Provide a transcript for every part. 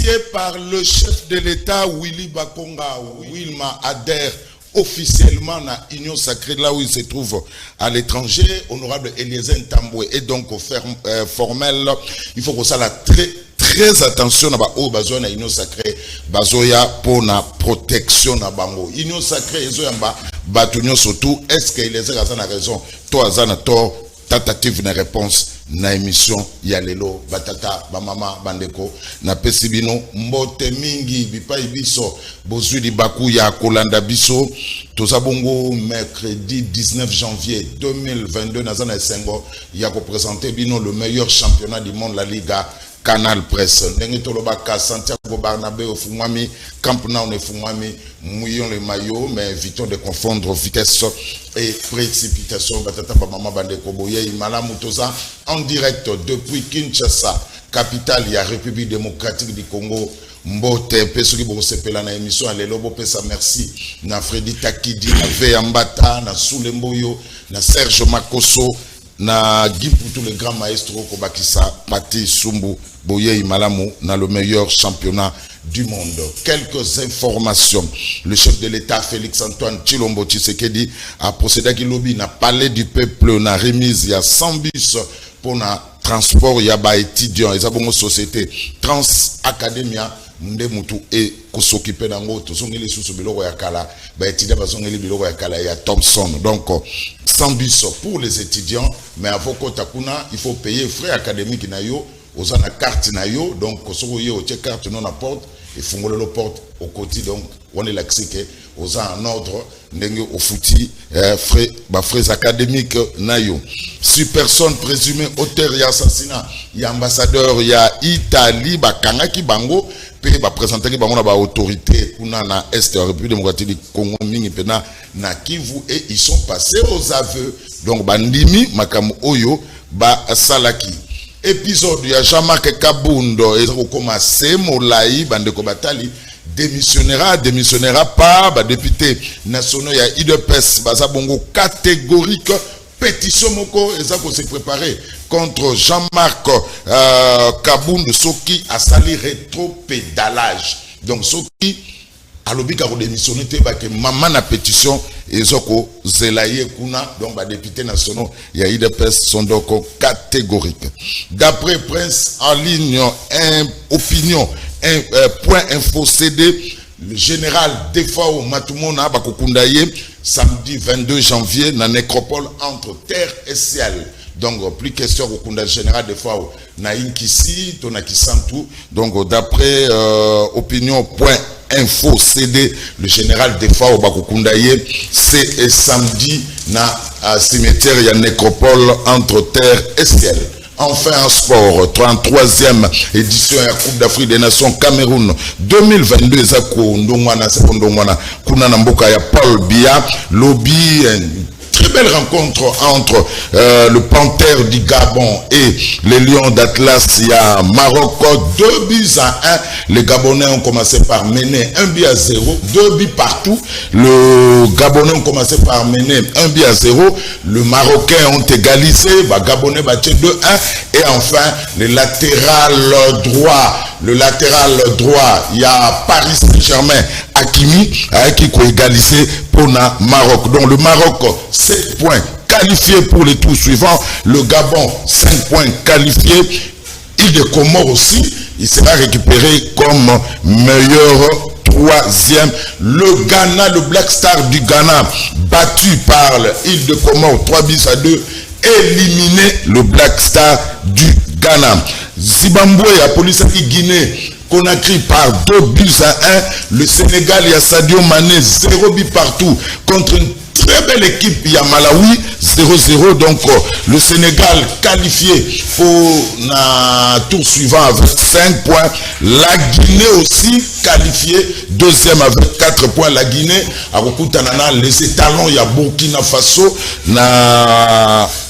Initié par le chef de l'État, Willy Bakonga, Wilma adhère officiellement à l'Union sacrée, là où il se trouve à l'étranger. Honorable Eliezer Ntambwe est donc formel. Il faut que ça la très attention à la Union sacrée, bazoya pour la protection na bango. Union sacrée, surtout, est-ce que Eliezer a raison? Toi, Azana tort. Tentative na réponse na émission ya lelo batata bamama bandeko na pesibino mbote mingi bipai biso bozwi libaku ya kolanda biso tozabongo mercredi 19 janvier 2022 na zana esengo ya ko présenter bino le meilleur championnat du monde, la Liga Canal Presse. Ndenge tolobaka Santiago Barnabé au Fumwami, Camp Nou Fumwami, mouillons les maillots, mais évitons de confondre vitesse et précipitation. Batata Bamama Bandeko Boye Imala Mutoza en direct depuis Kinshasa, capitale de la République démocratique du Congo. Mbote pesoki bo sepela na émission à lelo bo pesa merci na Freddy Takidi na Veyambata na Soulemboyo na Serge Makoso na Giputu le grand maestro Kobakisa Pati Sumbu Boye Imalamu na le meilleur championnat du monde. Quelques informations. Le chef de l'État Félix Antoine Tshilombo Tshisekedi a procédé à Kilobi na palais du peuple na remise il y a 100 bus pour na transport ya ba étudiants et abongo société Trans Academia nde mutu e kosokipe nango tozongeli susu biloko ya kala ba étudiants bazongeli biloko ya kala ya Thompson. Donc 100 bus pour les étudiants, mais avant kotakuna il faut payer frais académiques na yo aux na carte na yo. Donc kosoko yo o carte non na porte et fungolo le porte au côté. Donc on est laxé aux en ordre ndenge au fouti frais académiques na yo. Si personne présumée auteur et assassinat, il y a ambassadeur, il y a Italie, bakanga ki bango pe ba présenter bango na ba autorité kuna na est de la République démocratique du Congo mingi pena na Kivu, et ils sont passés aux aveux. Donc bandimi makamu oyo ba salaki. Épisode ya Jean-Marc Kabundo et commencé Molaï bandeko batali démissionnera pas ba député national ya IDPS baza bongo catégorique. Pétition moko ezako se préparer contre Jean-Marc Kabundo Soki a sali rétropédalage. Donc Soki a lobby ka démissionner te ba que maman na pétition ezoko zelaye kuna. Donc ba député national ya IDPS sont donc catégoriques. D'après Prince en ligne opinion point info CD, le général Defao Matumona Bakokundaye samedi 22 janvier dans la nécropole entre terre et ciel. Donc plus question au Kunda général Defao na Inkisi Tonakisantu. Donc d'après opinion point info CD, le général Defao Bakokundaye c'est samedi na cimetière ya nécropole entre terre et ciel. Enfin en sport, 33e édition de la Coupe d'Afrique des Nations Cameroun 2022. Zako Ndongwana Sekondongwana Kuna Namboka ya Paul Biya Lobby. Très belle rencontre entre le Panthère du Gabon et les Lions d'Atlas. Il y a Maroc 2-1. Les Gabonais ont commencé par mener 1-0, 2 buts partout. Le Gabonais ont commencé par mener 1-0. Le Marocain ont égalisé. Gabonais battu 2-1. Et enfin, le latéral droit, il y a Paris Saint-Germain Hakimi qui a égalisé pour le Maroc. Donc le Maroc 7 points qualifiés pour les tours suivants. Le Gabon 5 points qualifiés. Île de Comores aussi, il sera récupéré comme meilleur troisième. Le Ghana, le Black Star du Ghana, battu par l'île de Comores 3-2, éliminé le Black Star du Ghana. Zimbabwe, la police qui Guinée, Conakry par 2-1. Le Sénégal, il y a Sadio Mané, 0 but partout contre une très belle équipe. Il y a Malawi, 0-0. Donc le Sénégal qualifié pour le tour suivant avec 5 points. La Guinée aussi qualifiée, deuxième avec 4 points. La Guinée, à Rokutanana, les étalons, il y a Burkina Faso,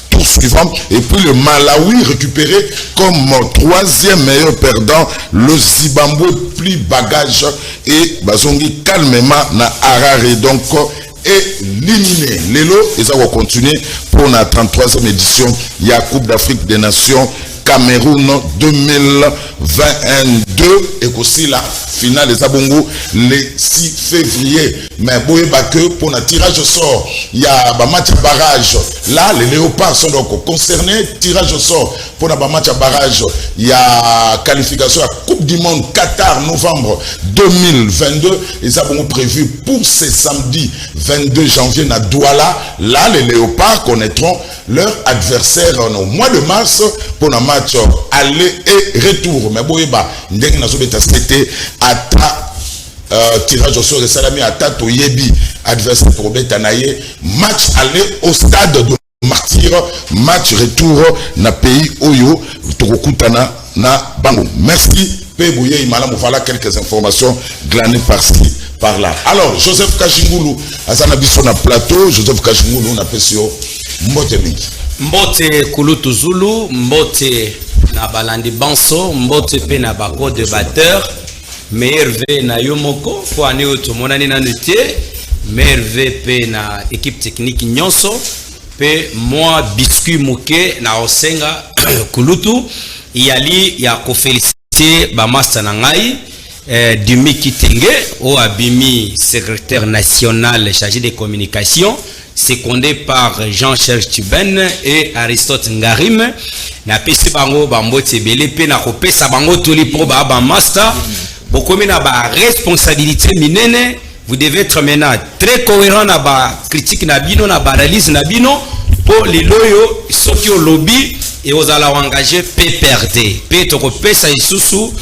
tour suivant. Et puis le Malawi récupéré comme troisième meilleur perdant. Le Zimbabwe plus bagage et Bazongi calmement na Harare. Donc éliminé. Lelo, et ça va continuer pour la 33e édition. Il y a Coupe d'Afrique des Nations Cameroun 2022 et aussi la finale des Abongo le 6 février. Mais boye que pour un tirage au sort, il y a un match à barrage. Là, les léopards sont donc concernés. Tirage au sort pour un match à barrage. Il y a qualification à Coupe du Monde Qatar novembre 2022. Et ça vont prévu pour ce samedi 22 janvier à Douala. Là, les léopards connaîtront leur adversaire au mois de mars pour un match aller et retour. Mais boye ndenge na zobeta c'était ata tirage au sort de Salami Atato Yebi, adversaire pour Betanaye, match aller au stade de Martyr, match retour na pays Oyo, Torokutana na Bango. Merci, Pébouye Imalam, voilà quelques informations glanées par-ci, par-là. Alors, Joseph Kachingulu, Azanabiso na plateau, Joseph Kachingulu na Pesio, Mbote Mingi. Mbote Kulutu Zulu, Mbote na Balandi Banso, Mbote pe na Bako de batteur. Merve na Yomoko, pour année auto monani na nuté, Merve pe na équipe technique nyonso, pe moi biscuit moke na osenga Kulutu, yali ya ko féliciter ba master na ngai, Dimi Kitenge, o abimi secrétaire national chargé des communications, secondé par Jean-Charles Tuben et Aristote Ngarim, na pesi bango bambote belé pe na ko pesa bango toli pro ba master. Beaucoup de responsabilité minene, vous devez être maintenant très cohérent dans la critique nabino, dans la analyse nabino, pour les loyaux, ceux qui ont lobby et aux allons engager PPRD. P ça isusu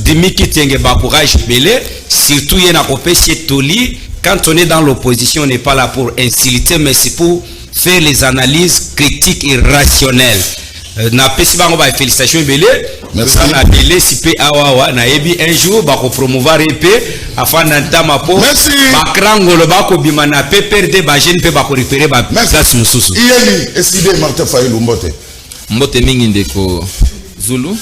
demi qui tenge ba courage belé, surtout y en a copé chez Toli. Quand on est dans l'opposition, on n'est pas là pour insulter, mais c'est pour faire les analyses critiques et rationnelles. Na pesi bango ba félicitations belé merci na belé sipe awawa na ebi un jour ba ko promouvoir ep afin d'entama po ba krangolo ba ko bima na PPRD ba jeune pe ba ko récupérer ba place mususu Yeli SID Martin Fayulu Mbote Mbote mingi ndeko Zulu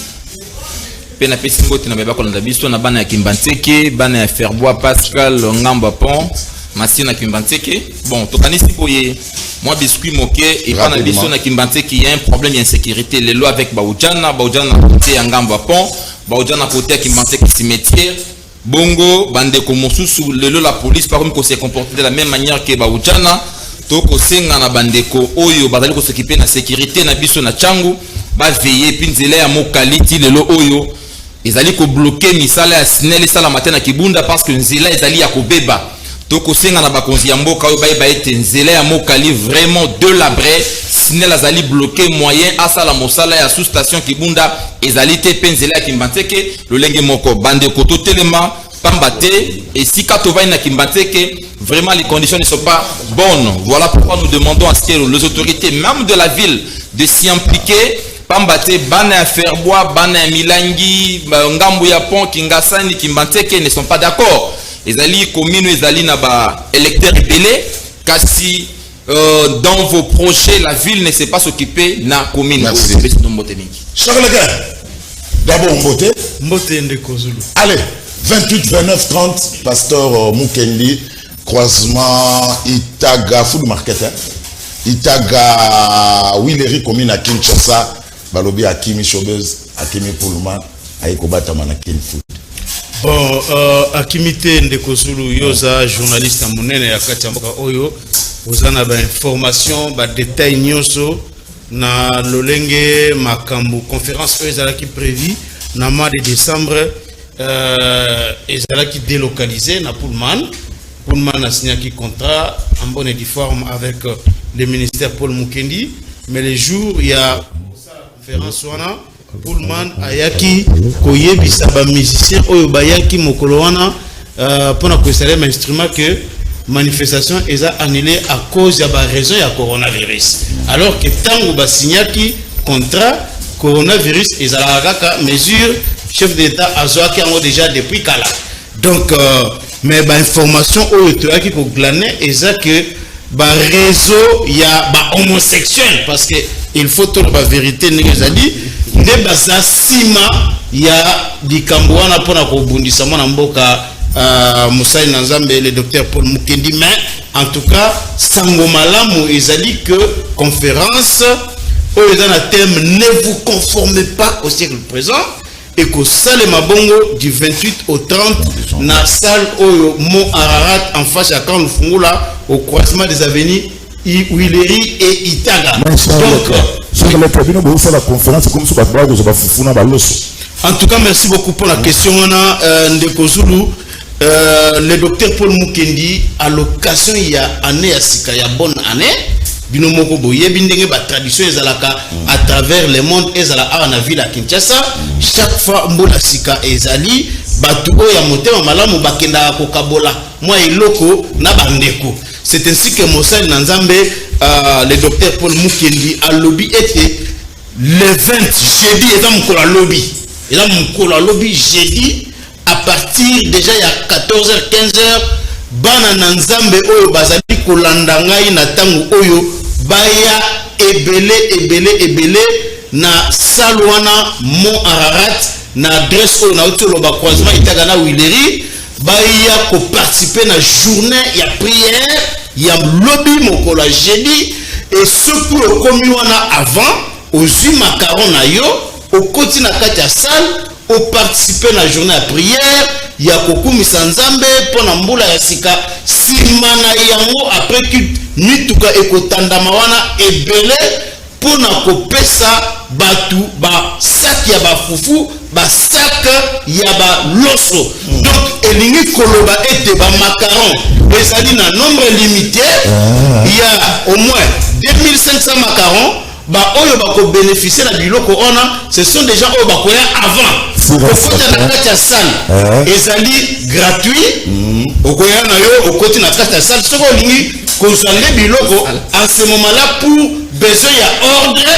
pe na pesi Mbote na ba ko na biso na bana ya Kimbanteke bana ya Ferbois Pascal Ngamba Pont Masina Kimbanteke bon tokanisi boye moi biscuit moqué et pas na biso na Kimbanteke il y a un problème d'insécurité les lois avec Baoudjana côté Ngamba Pont Baoudjana côté Kimbanteke cimetière bongo bande komosusu lelo la police par contre se comporter de la même manière que Baoudjana toko senga na bandeko oyo bazali ko s'occuper na sécurité na biso na changu ba veiller pinzela ya mokaliti lelo oyo ezali ko bloquer misala ya sinele sala matin na Kibunda parce que nzela ezali ya kobeba toko senga na bakonzi ya mboka oyo ba ete nzela ya mokali vraiment de la braie sinele azali bloquer moyen asala mosala ya sous station Kibunda ezali te penzela ya Kimbanteke lolenge moko bandeko to telema pambate et si katovai na Kimbanteke vraiment les conditions ne sont pas bonnes. Voilà pourquoi nous demandons à ce que les autorités même de la ville de s'y impliquer. Pambate, Bana Ferbois, Bana Milangi, Ngambu Yapon, Kingasani, Kimbanteke ne sont pas d'accord. Les alliés communes, les alliés n'aba électeurs rebellés, car si dans vos projets la ville ne sait pas s'occuper de la commune. Merci. Charles Leguin, d'abord Mbote. Mbote Ndeko Zulu. Allez, 28, 29, 30, Pasteur Mukendi, croisement Itaga, food market, hein? Itaga, Willery, commune à Kinshasa, Balobi Akimi Chobez, Akimi Pullman, Aïkobata Manakin Food. Bon, Akimite Ndeko Zulu, yoza journaliste à Mounene ya Katiamboka Oyo, vous en avez information, ba détail nyoso, na lolenge makambu conférence ezalaki prévu na mois de décembre ezalaki délocalisé na Pullman a signé un contrat en bonne et due forme avec le ministère Paul Mukendi, mais le jour il y a conférence wana Pullman ayaki koyebisa ba musicien oyo bayaki mokolo wana pona ko installer un instrument que manifestation est annulée à cause de la raison du coronavirus. Alors que tant que signaki contrat coronavirus est à la mesure chef d'État a déjà depuis Kala. Donc mais bah information au qui pour glaner est que bah réseau il y a bah homosexuel parce que il faut toute la vérité négazali ne basa sima il y a di kambwana pona ko bundisa mona mboka Moussaï Nanzambe le docteur Paul Mukendi, mais en tout cas Sango Malamu ezali que conférence les gens thème ne vous conformez pas au siècle présent et qu'au salle Mabongo du 28 au 30 na salle au Mont Ararat en face à Camp Lufungula au croisement des avenues Huileri et Itaga. Donc la conférence comme ça en tout cas, merci beaucoup pour la question. Ndeko Zulu, le docteur Paul Mukendi, à l'occasion, il y a année à Sika, il y a bonne année. Binomoko boye bindenge ba tradition ezalaka à travers le monde ezala na ville à Kinshasa. Chaque fois mbola Sika ezali batu oya motema malamu bakenda kokabola moi eloko na bandeko. C'est ainsi que Mosel Nanzambe, le docteur Paul Mukendi a lobby été le 20 jeudi et dans mon lobby. Et là, mon lobby jeudi, à partir déjà il y a 14h, 15h, bana nanzambe oyo bazali kolanda ngai na tangu oyo baya ebele na salwana Mont Ararat na adresse oyo na otolo ba croisement Itaga na Huileri baya ko participer na journée ya prière ya lobby mokolo jeudi et ce pour komi wana avant ozwi macaron na yo au côté na kati ya salle au participer na journée à prière ya kokumisa nzambe pona mbula ya sika simana yango après que mituka ekotandama wana ebele pona kopesa batu ba sac ya ba fufu ba sac ya ba loso donc elingi koloba ete ba macaron ezali na nombre limité il y a au moins 2500 macarons ba oyo ba ko bénéficier na biloko ona ce sont des gens oyo ba koya avant au côté na kati ya salle ezali gratuit okoya na yo au côté na kati ya salle soko lingi kozande biloko en ce moment là pour besoin ya ordre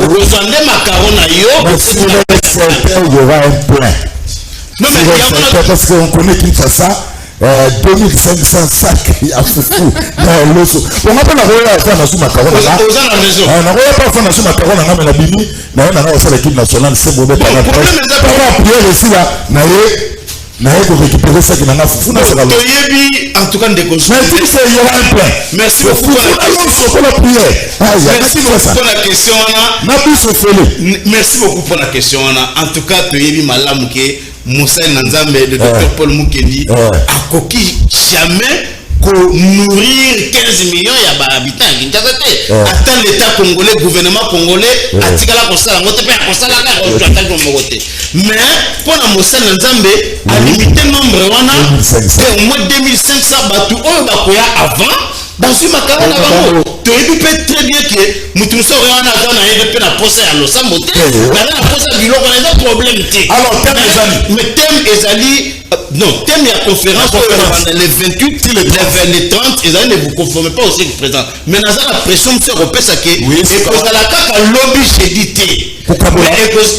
kozande macaron na yo il y aura un plein. Non mais parce qu'on connaît Kinshasa 2500 sacs à foufou dans l'osso. On n'a pas la roya faire na macaron là. On n'a pas faire na macaron là mais la bini na on l'équipe nationale c'est mauvais par la prière ici là na ko récupérer ça qui n'a foufou na ça là. En tout cas ndeko. Mais si il y aura un plein. Merci beaucoup pour la prière. Merci beaucoup pour la question Merci beaucoup pour la question en tout cas toyebi malamu ke Moussa Nanzambe, le docteur Paul Mukendi, a coquille jamais pour nourrir 15 millions d'habitants. Attends l'État congolais, le gouvernement congolais, a tiré la console, mais pour la Moussa Nanzambe, a limité le nombre, c'est au moins 2500 bateaux avant. Dans ce macaron là-bas, tu peux très bien que nous sommes en train de faire procès à l'eau. Ça m'a dit, il y a un problème. Alors, mais thème Ezali, non, thème de la conférence, les 28, les 30, Ezali ne vous conformez pas au siècle présent. Mais dans la pression, c'est repère ça que, et que ça la caca lobby j'ai dit, et que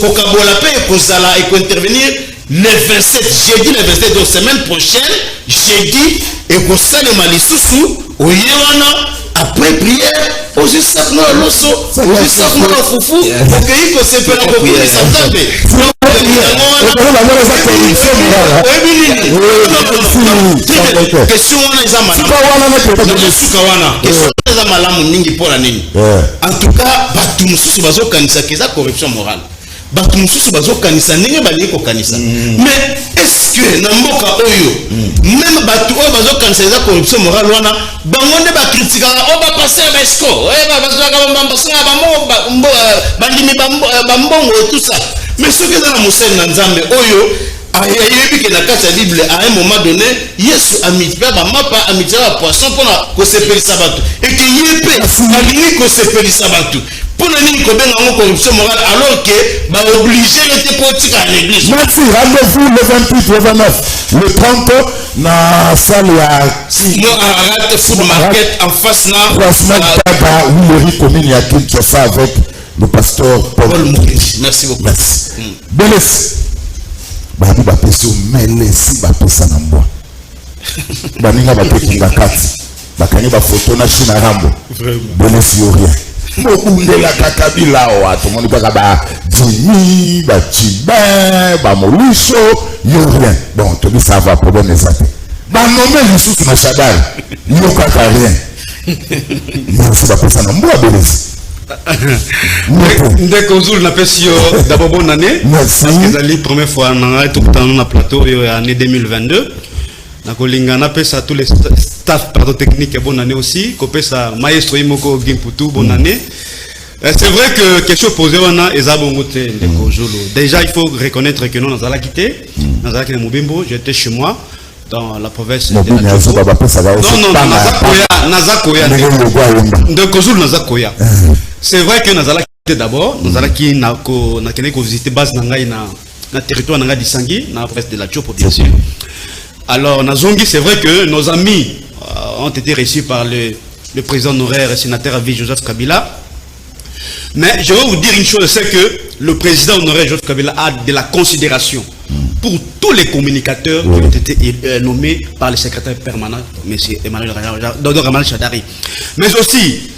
Kokabola paye, et que ça la intervenir le 27, jeudi le 27, donc semaine prochaine, jeudi, et que ça le malisusu, au Yéwana, après prière, au juste ça nous a l'osso, au juste ça nous a foufou, au pays que c'est pas la copie de sa table. Question wana eza malamu mingi pour la nini. En tout cas, batu mususu bazokanisa keza corruption morale. Batu mususu bazokanisa ndenge balingi kokanisa. Mais est-ce que na mboka oyo même batu oyo bazokanisa eza corruption morale wana bango nde bakritikaka o bapase besco bazwaka bambasinga bandimi bambongo et tout ça. Mais ce que dans la Moussa Nanzambe oyo ayebi ke na kati ya Bible à un moment donné Yesu amitiba ba mapa amitiba ba poisson pona ko sepelisa batu et que yepe alingi ko sepelisa batu pona nini ko benga ngo corruption morale alors que ba obligé était politique à l'église. Merci, rendez-vous le 28 le 29 le 30 na salle ya Mont Ararat food market en face na croisement Itaga Huileri commune ya Kinshasa avec le pasteur Paul Mukendi. Merci beaucoup. Merci. Beles. Babi bapesi melesi bapesa na mbwa. Baninga batekinga kati. Bakani ba photo na china rambo. Belesi yo rien. Mokundela kaka bilao watu moni baka ba Jimmy, ba Chibin, ba Molisho, yo rien. Bon, to bi ça va problème ezate. Ba nomé lisusu na Shadal. Yo kaka rien. Merci bapesa na mbwa belesi. Ndeko Zulu na pesio d'abord bonne année. Merci. Parce que c'est la première fois on a tout le temps na plateau année 2022. Na kolinga na pesa tous les staff pardon technique bonne année aussi. Ko pesa maestro Imoko Gimputu bonne année. C'est vrai que quelque chose posé on a ezabongote Ndeko Zulu. Déjà il faut reconnaître que nous allons quitter. Nous allons quitter Mobimbo, j'étais chez moi dans la province de la Nazakoya. Ndeko Zulu Nazakoya. C'est vrai que nous allons quitter d'abord, nous allons visiter base nangai na territoire nangai d'Isangui, na province de la Tchopo bien sûr. Alors Nazongi, c'est vrai que nos amis ont été reçus par le président honoraire et sénateur à vie Joseph Kabila. Mais je vais vous dire une chose, c'est que le président honoraire Joseph Kabila a de la considération pour tous les communicateurs qui ont été nommés par le secrétaire permanent, M. Emmanuel Ramal Chadari. Mais aussi,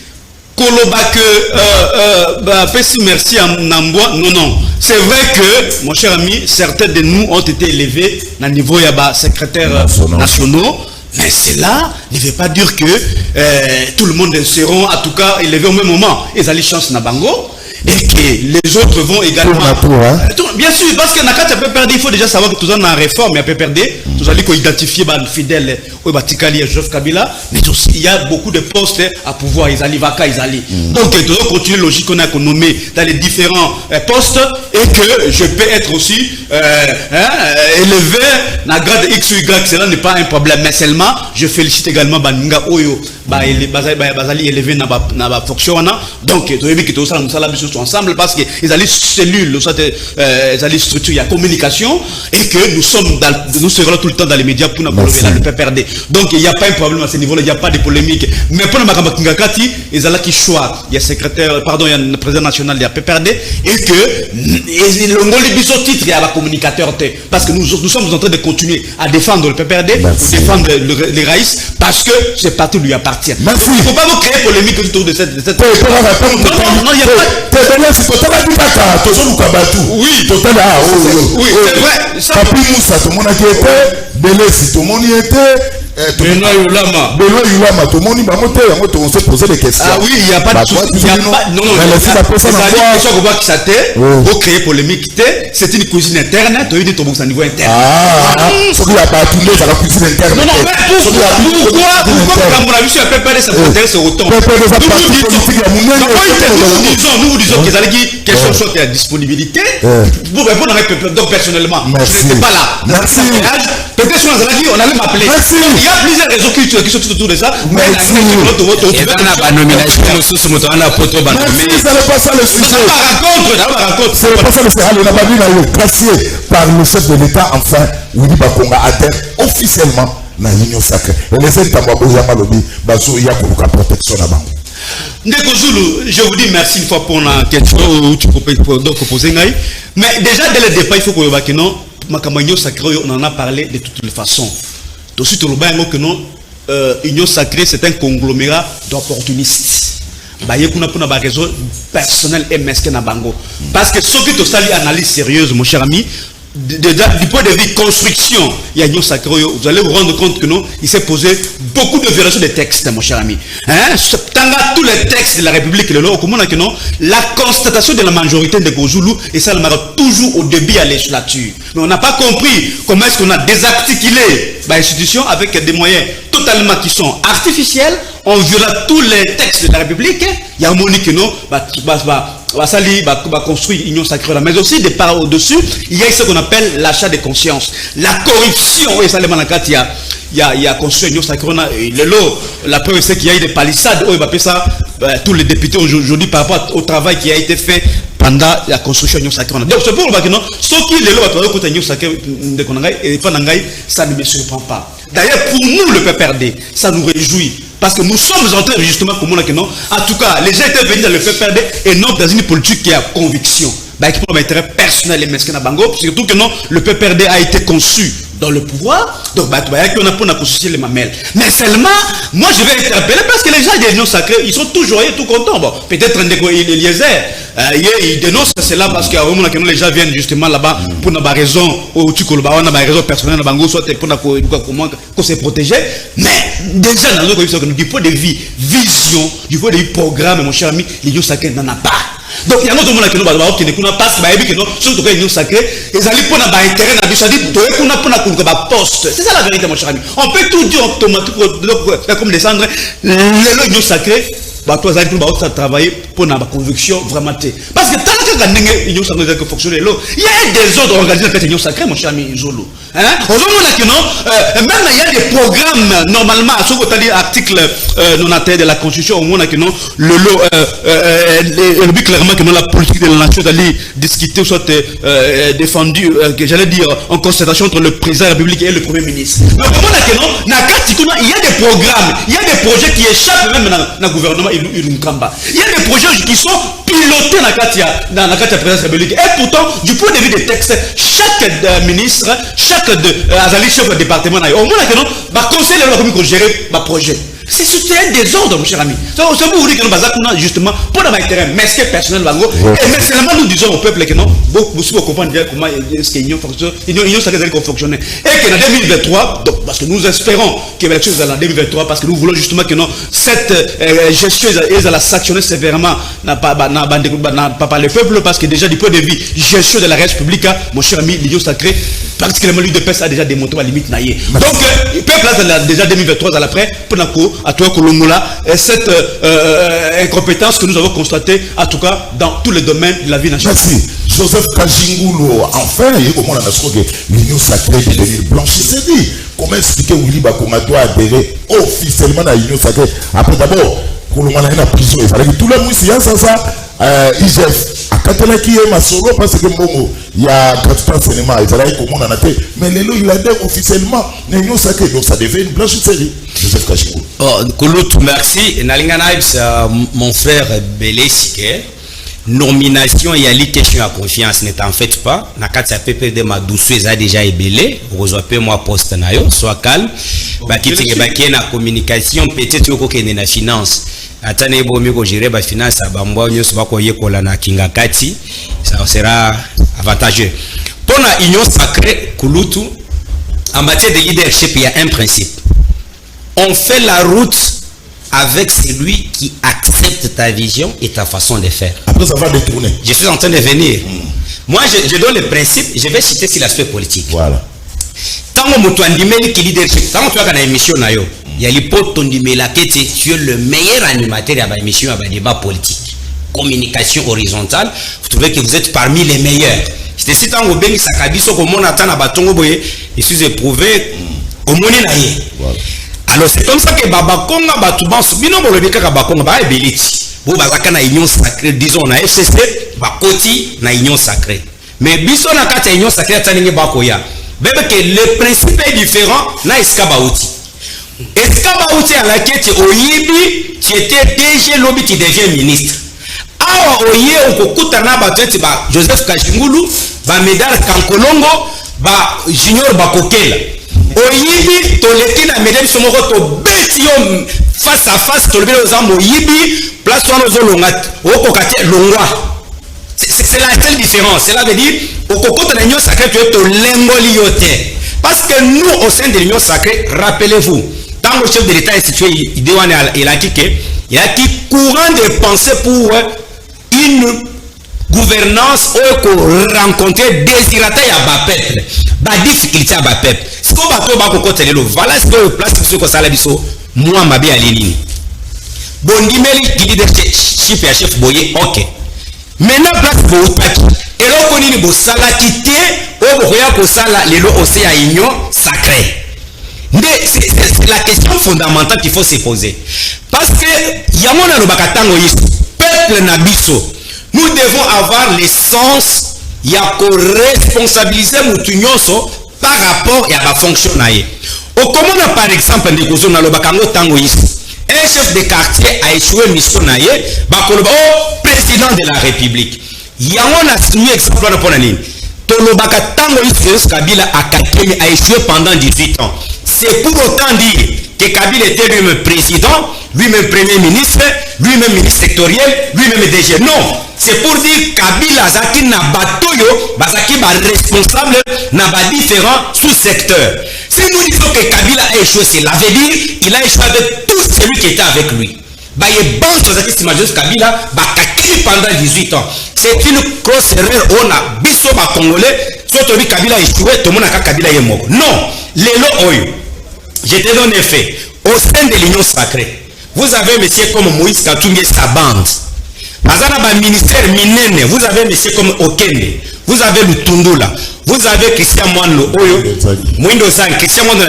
merci à Namboa. Non. C'est vrai que, mon cher ami, certains de nous ont été élevés à niveau de secrétaires nationaux. Mais cela ne veut pas dire que tout le monde seront, en tout cas, élevés au même moment. Ils ont les chances na bango. Et que les autres vont également. Bien sûr, parce que Nakata peut perdre, il faut déjà savoir que tout ça dans la réforme, il peut perdre. Nous allons identifier les fidèles au Batikali et Joseph Kabila, mais aussi il y a beaucoup de postes à pouvoir. Ils allaient vaca, ils allaient. Donc, nous allons continuer logique qu'on a nommé dans les différents postes et que je peux être aussi élevé dans la grade X ou Y. Cela n'est pas un problème, mais seulement je félicite également Baninga Oyo, Bazali élevé dans la fonction. Donc, nous allons ensemble parce que ils allaient cellules, ils allaient structure, il y a communication et que nous serons là tout le temps dans les médias pour nous le PPRD. Donc il n'y a pas un problème à ce niveau-là, il n'y a pas de polémique. Mais pour le Kingakati, ils allaient qui choix, il y a secrétaire, pardon, il y a le président national de la PPRD et que le titre il y a la communicateur parce que nous sommes en train de continuer à défendre le PPRD, défendre les raïs parce que c'est parti lui appartient. Il ne faut pas vous créer polémique autour de cette. Non, il n'y a pas. Oui, c'est vrai. Benoît Yulama, tout le monde on se posait des questions. Ah oui, il n'y a pas de souci. Non, vous créez polémique, c'est une cuisine interne, tu as dit ton niveau interne. Ah, ça veut dire que la cuisine interne. Non, mais pourquoi quand on a vu sur la PPRD, ça vous intéresse autant? Nous vous disons qu'ils allaient dire quelles sont les disponibilités. Vous répondre avec PPRD, donc personnellement, je n'étais pas là. Merci. Peut-être sur la on allait m'appeler. Il y a plusieurs réseaux qui sont autour de ça. Mais la nomination, c'est pas ça le sujet. C'est pas ça le sujet. On a pas vu placé par le chef de l'État, enfin, Willy Bakonga adhère officiellement à l'Union sacrée. Et les États il y a pour la protection là-bas. Ndeko Zulu, je vous dis merci une fois pour la question où tu proposer. Mais déjà, dès le départ, il faut que non, Makamagno Sacré, on en a parlé de toutes les façons. Aussi, tout le monde que non, Union Sacrée, c'est un conglomérat d'opportunistes. Il y a une raison personnelle et mesquine à Bango. Parce que ce qui est une analyse sérieuse, mon cher ami, du point de vue construction, il y a Union Sacrée, vous allez vous rendre compte que non, il s'est posé beaucoup de violations de textes, mon cher ami. Tous les textes de la République, la constatation de la majorité de Gozoulou, et ça le marque toujours au début à législature. Mais on n'a pas compris comment est-ce qu'on a désarticulé l'institution avec des moyens totalement qui sont artificiels. On viola tous les textes de la République. Il y a un moment qui va construire Union Sacrée. Mais aussi, de par au-dessus, il y a ce qu'on appelle l'achat de conscience. La corruption. Et ça, il y a construit Union Sacrée. La preuve, c'est qu'il y a eu des palissades. Tous les députés aujourd'hui par rapport au travail qui a été fait pendant la construction de Union Sacrée. Donc, c'est pour le que ce qui est le Union Sacrée, ça ne me surprend pas. D'ailleurs, pour nous, le PPRD, ça nous réjouit. Parce que nous sommes en train, justement, comme on l'a dit, non. En tout cas, les gens étaient venus dans le PPRD et non dans une politique qui a conviction. Qui pour l'intérêt personnel et mesquin à Bango. Surtout que non, le PPRD a été conçu dans le pouvoir, donc on a pour associer les mamelles. Mais seulement, moi je vais interpeller parce que les gens des unions sacrées, ils sont tout joyeux, tout contents. Bon, peut-être Eliezer, il dénonce cela parce que les gens viennent justement là-bas pour une raison, ou tu connais une raison personnelle, soit pour comment se protéger. Mais déjà, du point de vue vision, du point de vue programme, mon cher ami, l'union sacrée n'en a pas. Donc il y a d'autres gens qui n'ont pas parce que surtout que l'union sacrée, ils allaient pour un intérêt, poste. C'est ça la vérité, mon cher ami. On peut tout dire automatiquement, comme descendre, l'union sacrée. Toi, ça travailler pour la conviction vraiment. Parce que tant que l'union sacrée fonctionne, il y a des ordres organisés dans l'union sacrée, mon cher ami Zolo. Même il y a des programmes, normalement, à ce que tu as dit, article 91 de la Constitution, au moins, le but clairement que la politique de la nation d'aller discuter, soit défendue, j'allais dire, en concertation entre le président de la République et le Premier ministre. Mais au moment il y a des programmes, il y a des projets qui échappent même dans le gouvernement. Il y a des projets qui sont pilotés dans la présidence république. Et pourtant, du point de vue des textes, chaque ministre, chaque chef de département, au moins, conseiller la commune pour gérer le projet. C'est un désordre, mon cher ami. C'est pour vous dire que nous avons justement pour notre intérêt, mais ce qui est personnel, mais seulement nous disons au peuple que non, vous comprenez comment est-ce que l'union fonctionne, l'union sacrée fonctionner. Et que en 2023, donc, parce que nous espérons que l'élection est en 2023, parce que nous voulons justement que non, cette gestion est à la sanctionner sévèrement, pas le peuple, parce que déjà du point de vue gestion de la République, mon cher ami, l'union sacrée, particulièrement l'UDPS a déjà démontré la limite naïe. Donc, le peuple a déjà 2023 à l'après, pour la cour, à toi Kolongola, et cette incompétence que nous avons constatée, en tout cas, dans tous les domaines de la vie nationale. Merci. Joseph Kajingulo, enfin, il y a comment on a que l'union sacrée de devenir blanche. C'est dit. Comment expliquer Willy Bakonga doit adhérer officiellement à l'union sacrée? Après, d'abord, Kolongola est en prison. Il fallait que tout le monde s'y aille, ça. IGF, à Katalaki et Masolo, parce que Momo, il y a 4 cinéma, il fallait comment on en a fait. Mais Lélo, il adhère officiellement à l'union sacrée. Donc ça devient une blanche série. Joseph Kajingulo. Koulout, merci. Mon frère Belesike, nomination et la question à confiance n'est en fait pas. Nakati PP de ma douceuse a déjà ébélé. Rejoignez moi poste nayo, sois calme. Bakiti baki na communication peut-être yoko kende na finance. Atane bomi ko gérer ba finance abambo nyoso bako yekola na kingakati. Ça sera avantageux. Pour la union sacrée Kouloutu, en matière de leadership, il y a un principe. On fait la route avec celui qui accepte ta vision et ta façon de faire. Après, ça va détourner. Je suis en train de venir. Moi, je donne le principe, je vais citer sur l'aspect politique. Voilà. Tant que tu as dit leadership, tant que tu as une émission, il y a l'hypothèse que tu es le meilleur animateur à une émission, à un débat politique. Communication horizontale, vous trouvez que vous êtes parmi les meilleurs. Je te cite en Obeng, Sakabiso, comme on attend à Batongo Boye, je suis éprouvé au Moninaye. Voilà. Alors c'est comme ça que Babakonga Batouban Subino Bolobeka Babakonga ba ebeliti. Bo bazaka na union sacrée disons na FCC bakoti na union sacrée. Mais biso na kati union sacrée taninge bakoya. Bébé que le principe est différent na Eskabauti. Eskabauti à la quête Oyibi qui était DG Lobby qui devient ministre. Awa oye okokuta na bateti ba Joseph Kajingulu ba Medal Kankolongo ba Junior Bakokela. Oyibi toleki na medem somoko to betio face à face tolebele ozambo yibi place wana ozolonga okokate longwa. C'est la seule différence. Cela veut dire okokota na union sacrée tu es to lengoli yote. Parce que nous au sein de l'union sacrée, rappelez-vous, quand le chef de l'État est situé il a qui courant de pensée pour une gouvernance ou rencontrer désirata ya ba peuple ba difficulté ya ba peuple ce qu'on va to ba kokota lelo voilà ce que place ce que ça la biso moi mabe alini bondimeli qui leadership ya chef boye OK maintenant place bo utaki eloko nini bo sala kité o boya ko sala lelo ose ya union sacrée. C'est la question fondamentale qu'il faut se poser parce que yamona no bakatango yiso peuple na biso. Nous devons avoir le sens ya co-responsabiliser mutunyoso par rapport à la fonction naie. Au commune par exemple de Kozona Lobakango Tango ici. Un chef de quartier a échoué mission naie, bakoloba président de la République. Yamon a signé exemple na ponanini. Tolobaka Tango Yusuf Kabila a Kakemi a échoué pendant 18 ans. C'est pour autant dire que Kabila était lui-même président, lui-même premier ministre, lui-même ministre sectoriel, lui-même DG. Non, c'est pour dire Kabila Zaki na batoyo, Bazaki ba responsable na ba différents sous-secteurs. Si nous disons que Kabila a échoué, cela veut dire il a échoué avec tout celui qui était avec lui. Bah il bon Zaki Simajos Kabila, bah Kakemi pendant 18 ans. C'est une grosse erreur. On a biso ba Congolais, surtout Kabila a échoué, tout le monde a Kabila est mort. Non, les lots oyo. Je te donne un fait. Au sein de l'Union sacrée, vous avez monsieur comme Moïse Katumbi et sa bande. Azana ministère Minene, vous avez monsieur comme Okende, vous avez le Tundula, vous avez Christian Moano, Mwindo Zang, Christian Moano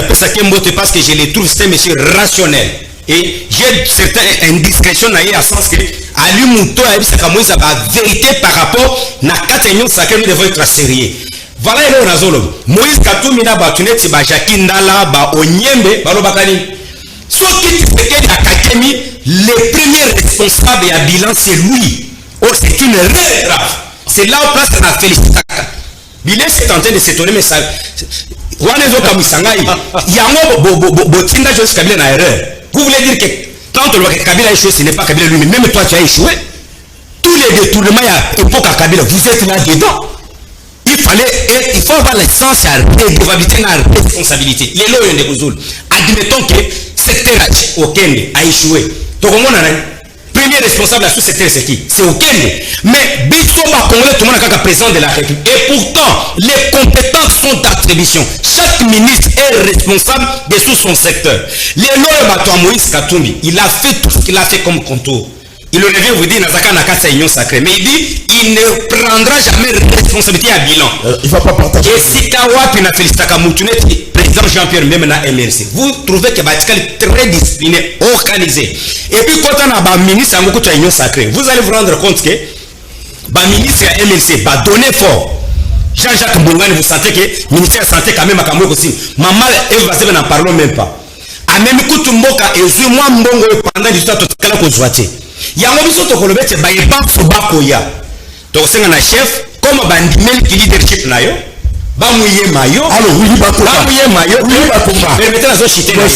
parce que je les trouve, c'est un monsieur rationnel. Et j'ai certaines indiscrétions à sens que Ali Mouto a dit Moïse a la vérité par rapport à la Union sacrée, nous devons être sérieux. Voilà le razolo. Moïse Katumbi na batunet si ba Jakindala ba Onyembe ba lobakani. So qui Tshisekedi a Kakemi, le premier responsable à bilan c'est lui. Oh c'est une erreur grave. C'est là où place la félicité. Bilan s'est tenté de s'étonner mais ça Wanezo Kamisangai yango botinda Joseph Kabila na erreur. Vous voulez dire que quand Kabila a échoué ce n'est pas Kabila lui-même, même toi tu as échoué. Tous les détournements à époque à Kabila, vous êtes là dedans. Il faut avoir le sens à la redevabilité, à la responsabilité. Les lois de Bouzoul. Admettons que secteur Okende a échoué. Donc, le premier responsable à ce secteur, c'est qui? C'est Okende. Mais Bissoba Congolais, tout le monde a président de la République. Et pourtant, les compétences sont d'attribution. Chaque ministre est responsable de sous son secteur. Les lois de Moïse Katumbi, il a fait tout ce qu'il a fait comme contour. Il le revient vous dire Nazaka Nakasa Union sacrée. Mais il dit il ne prendra jamais responsabilité à bilan. Il ne va pas partager. Et si Kawapi na Félicitaka Moutunet, président Jean-Pierre même na MRC, vous trouvez que Batikal est très discipliné, organisé. Et puis quand on a un ministre à Moukout à Union sacrée, vous allez vous rendre compte que le ministre à MRC va donner fort. Jean-Jacques Mbongani, vous sentez que le ministère de la Santé quand même à Kamoko aussi. Maman, Eva Sebe n'en parlons même pas. A même écoute Mboka et je moi Mbongo pendant du temps total qu'on soit. Yango biso to kolobete ba yebanso bakoya to senga na chef comme bandimel ki leadership na yo ba muye mayo alors oui ba muye mayo permettez la société ba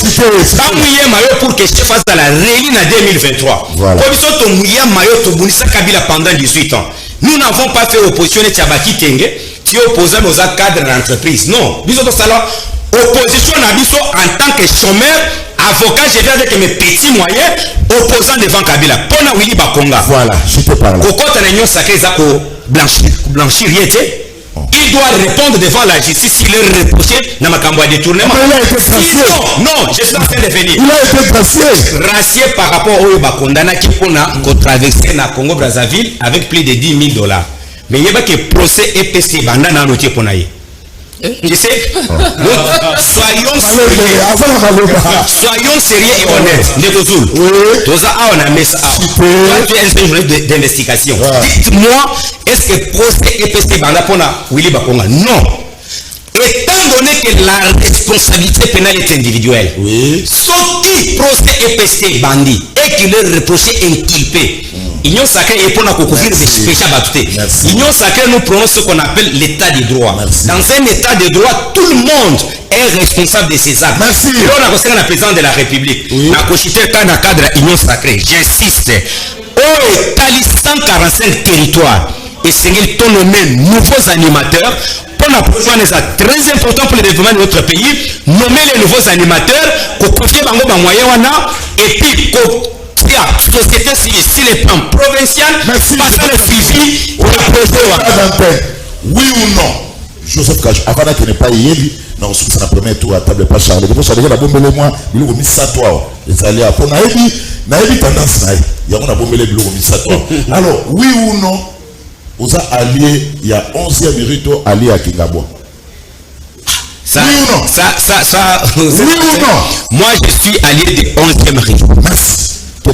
muye mayo pour que chef fasse dans la réunion en 2023 ko biso to muye mayo to bunisa Kabila pendant 18 ans nous n'avons pas fait opposition et Tchabaki Kenge qui opposait aux cadres de l'entreprise non biso to sala opposition na biso en tant que chômeur avocat, je viens avec mes petits moyens opposant devant Kabila. Pona Willy Bakonga. Voilà, je te parle. Quand on a une sacrée blanchir, il doit répondre devant la justice s'il est reproché dans ma campagne de détournement. Il a été gracié. Non, je suis en train de venir. Il a été gracié. Gracié par rapport au Bakondana qui a traversé le Congo-Brazzaville avec plus de $10 000. Mais il y a que procès EPC bandana notier pour naïe. Tu sais, soyons sérieux et honnêtes. Ndekozul, Toza a on a mis ça. Tu es un journaliste d'investigation. Dites-moi, est-ce que procès EPC banda pour Willy Bakonga? Non. Étant donné que la responsabilité pénale est individuelle, ce qui procès EPC bandit et qu'il est reproché inculpé, Union sacrée est pour nous couvrir des péchés battus. Union sacrée nous prononce ce qu'on appelle l'état de droit. Dans un état de droit, tout le monde est responsable de ses actes. Merci. Et on a conseillé le président de la République. La cochité dans le cadre de l'Union sacrée. J'insiste. Au État 145 territoires. Et c'est ton nommé nouveaux animateurs. Pour la prochaine, c'est très important pour le développement de notre pays. Nommer les nouveaux animateurs, confier les moyens et puis société civile, si les plans provincial, passer le suivi pour la projet. Oui ou non, Joseph Kaj, avant qu'il n'est pas yéli, non, c'est la première tour à table, pas Charles. Parce que la bombe le moins, il a mis ça toi. Les alliés à Pona, il tendance à il y a bombe le mis ça toi. Alors, oui ou non, aux alliés, il y a 11e mérito allié à Kingabo. Ça, oui ou non? Oui ou non? Moi, je suis allié de 11e mérito. Merci.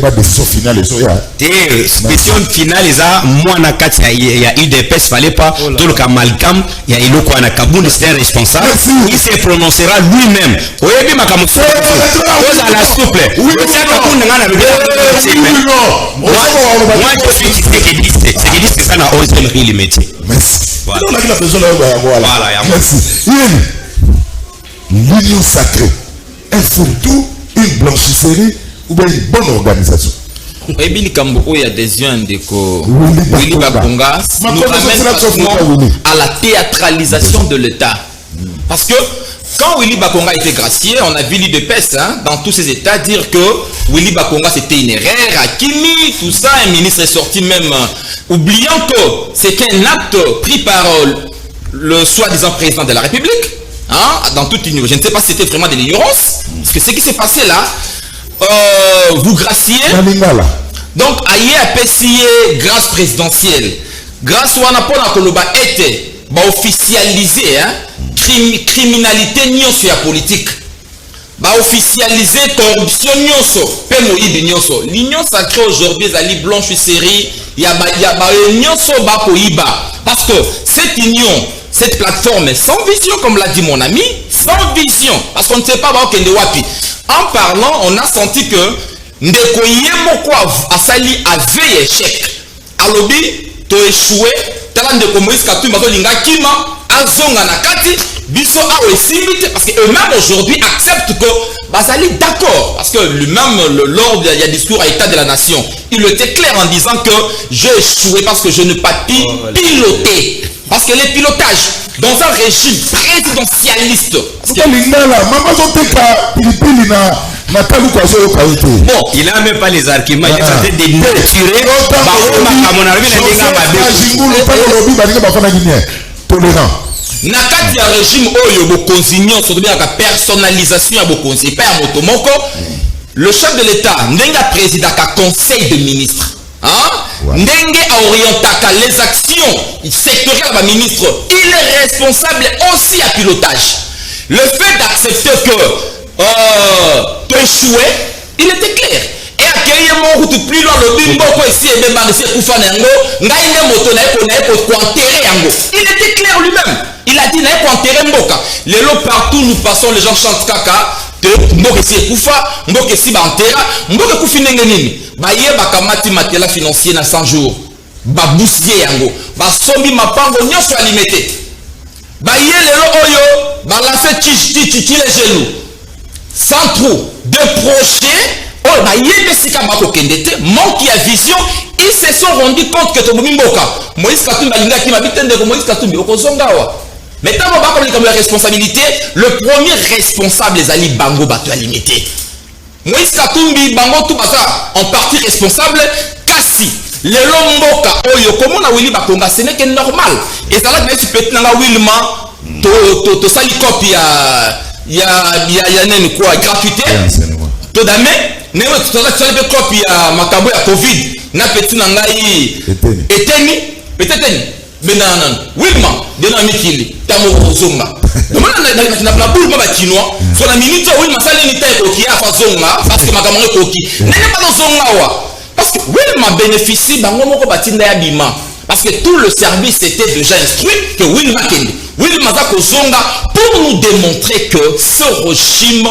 Pas décision finale décision finale moi il y a eu des pèses fallait pas tout le amalgame il y a eu le quoi Kaboul c'est un responsable il se prononcera lui-même oui ma camoufle à la souple oui moi je suis c'est ça na 11e métier. Voilà. On a la besoin de voilà. Merci. L'union sacrée est surtout une blanchisserie ou bien une bonne organisation. Et bien, il y a adhésion de Willy Bakonga nous ramène pratiquement à la théâtralisation de l'État. Parce que quand Willy Bakonga a été gracié, on a vu l'île de Pest dans tous ces États dire que Willy Bakonga c'était une erreur, Hakimi, tout ça. Un ministre est sorti même oubliant que c'était un acte pris par le soi-disant président de la République. Dans toute une... Je ne sais pas si c'était vraiment de l'ignorance. Parce que ce qui s'est passé là, vous graciez. Donc, aïe a pessié grâce présidentielle. Grâce au Anapona Koloba était officialisé, criminalité nyonso ya politique. Officialisé corruption nyonso, pemoïde nyonso. L'union sacrée aujourd'hui, Zali blanchisserie, il y a nyonso bakoïba. Parce que cette union, cette plateforme est sans vision, comme l'a dit mon ami, sans vision. Parce qu'on ne sait pas où wapi. En parlant, on a senti que Ndeko Yemoko Asali avait échec. Alobi, to échoué, tala Ndeko Moïse Katumbi bazo linga kima, azonga nakati, biso a aussi parce que eux-mêmes aujourd'hui acceptent que Basali d'accord. Parce que lui-même, lors du discours à l'état de la nation, il était clair en disant que j'ai échoué parce que je ne pas piloter. Parce que les pilotages dans un régime présidentialiste. Bon, il n'a même pas les arguments, il est en train de dénaturer. Nakati ya régime oyo bokonzi nyonso to ka personnalisation ya bokonzi pa ya moto moko, le chef de l'État ndenga président ka conseil de ministre. Ndenge orientaka les actions sectorielles à ministre, il est responsable aussi à pilotage. Le fait d'accepter que tu échoué, il était clair. Et accueillir mon route plus loin le bimbo ici et même ici Koufanengo, ngaïne moto na enterrer yango. Il était clair lui-même. Il a dit na enterrer mboka. Les lots partout nous passons, les gens chantent kaka. Mboka si Koufa, mboka si bantera, mboka Koufinenge nini. Baye bakamati matela financier na 100 jours. Babousier yango. Basombi mapango nyonso alimete. Baye lelo oyo, balancer chichi les genoux. Sans trou de projet. Oh, bah, il y a des sikabako kendete, manque de vision, ils se sont rendus compte que tout le monde Moïse Katumbi a dit que Moïse Katumbi Okozongawa. Maintenant, on va parler comme la responsabilité. Le premier responsable, les Ali Bango Bato limité. Moïse Katumbi Bango tout ça, en partie responsable, Kassi. Le Lomboka, Oyo, comment on a Willy Bakonga, ce n'est que normal. Et ça là, tu peux être dans la Wilma, to salikop, il y a quoi, gratuité. Tout d'abord, nous avons une copie de Makambo ya Covid. Na petit nangai eteni peut-être benanan Wilma dena mikili tamo kozonga. Nous na boule ba chinois. Sur la minute Wilma sali ni taille koki a fazonga parce que Makambo koki. Nene pas zonga wa. Parce que Wilma bénéficie bango moko batinda ya bima. Parce que tout le service était déjà instruit que Wilma kende. Wilma za kozonga pour nous démontrer que ce régime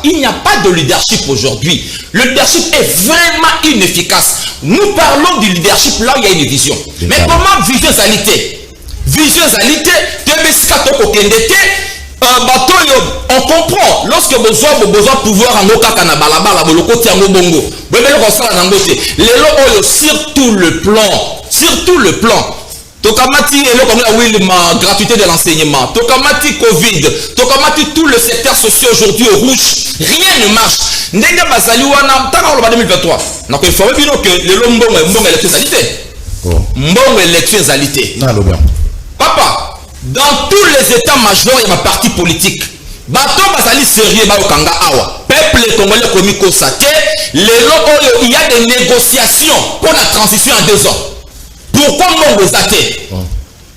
il n'y a pas de leadership aujourd'hui. Le leadership est vraiment inefficace. Nous parlons du leadership là où il y a une vision. Mais comment visionnalité? Visionnalité, on comprend lorsque besoin de pouvoir en okaka na balabala bolokoti yango bongo. Sur tout le plan. Tokamati et le ma gratuité de l'enseignement, Tokamati Covid, Tokamati tout le secteur social aujourd'hui au rouge, rien ne marche. Ndenga bazali wana tanga 2023. Donc il faut bien que le mbongo électricité. Mbongo électricité. Papa, dans tous les états majeurs il y a ma parti politique. Bato bazali sérieux ba okanga awa. Peuple congolais komi ko sate, il y a des négociations pour la transition en 2 ans. Pourquoi Mongo Zate?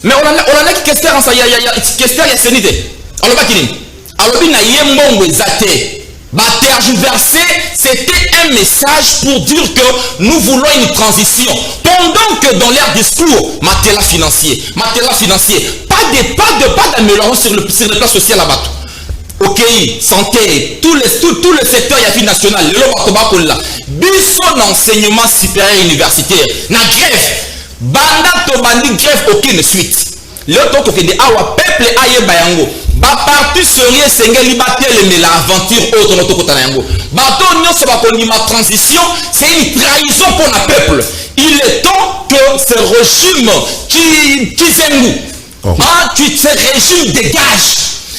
Mais on a qui question ça, il y a question ya sénité. Alors pas kini. Alors bien y Mongo Zate. Ba tergiversé, c'était un message pour dire que nous voulons une transition. Pendant que dans leur discours, matériel financier, pas d'amélioration sur le plan social là-bas. Ok, santé, tout le secteur y a vie nationale, le Biso d'enseignement supérieur universitaire, na grève. banda to bandi grève aucune suite le to que de awa peuple aye bayango ba parti sérieux sengeli batele la aventure autre no to kota yango bato nyonso ba kondima transition c'est une trahison pour le peuple. Il est temps que ce régime qui zengu ce régime dégage.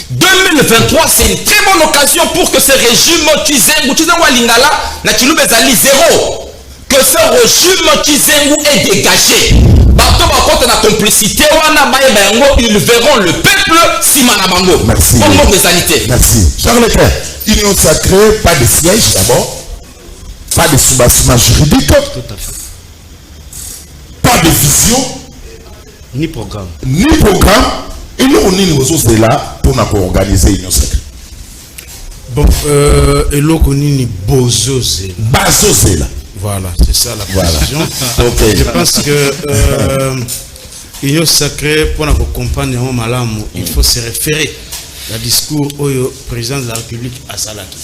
2023 c'est une très bonne occasion pour que ce régime qui zengu lingala na chilube zali zéro, que ce régime qui zengu est dégagé. Bato ba kota na complicité wana baye bango, ils verront le peuple simana bango. Merci. Merci. Charles Leclerc, union sacrée, pas de siège d'abord, pas de soubassement juridique, pas de vision, ni programme. Et nous, on est nous là pour nous organiser l'union sacrée. Bon, et là, on est bozo là. Voilà, c'est ça la position. Okay. Je pense que l'union sacrée, pour nous comprendre il faut se référer au discours au président de la République à Salaki.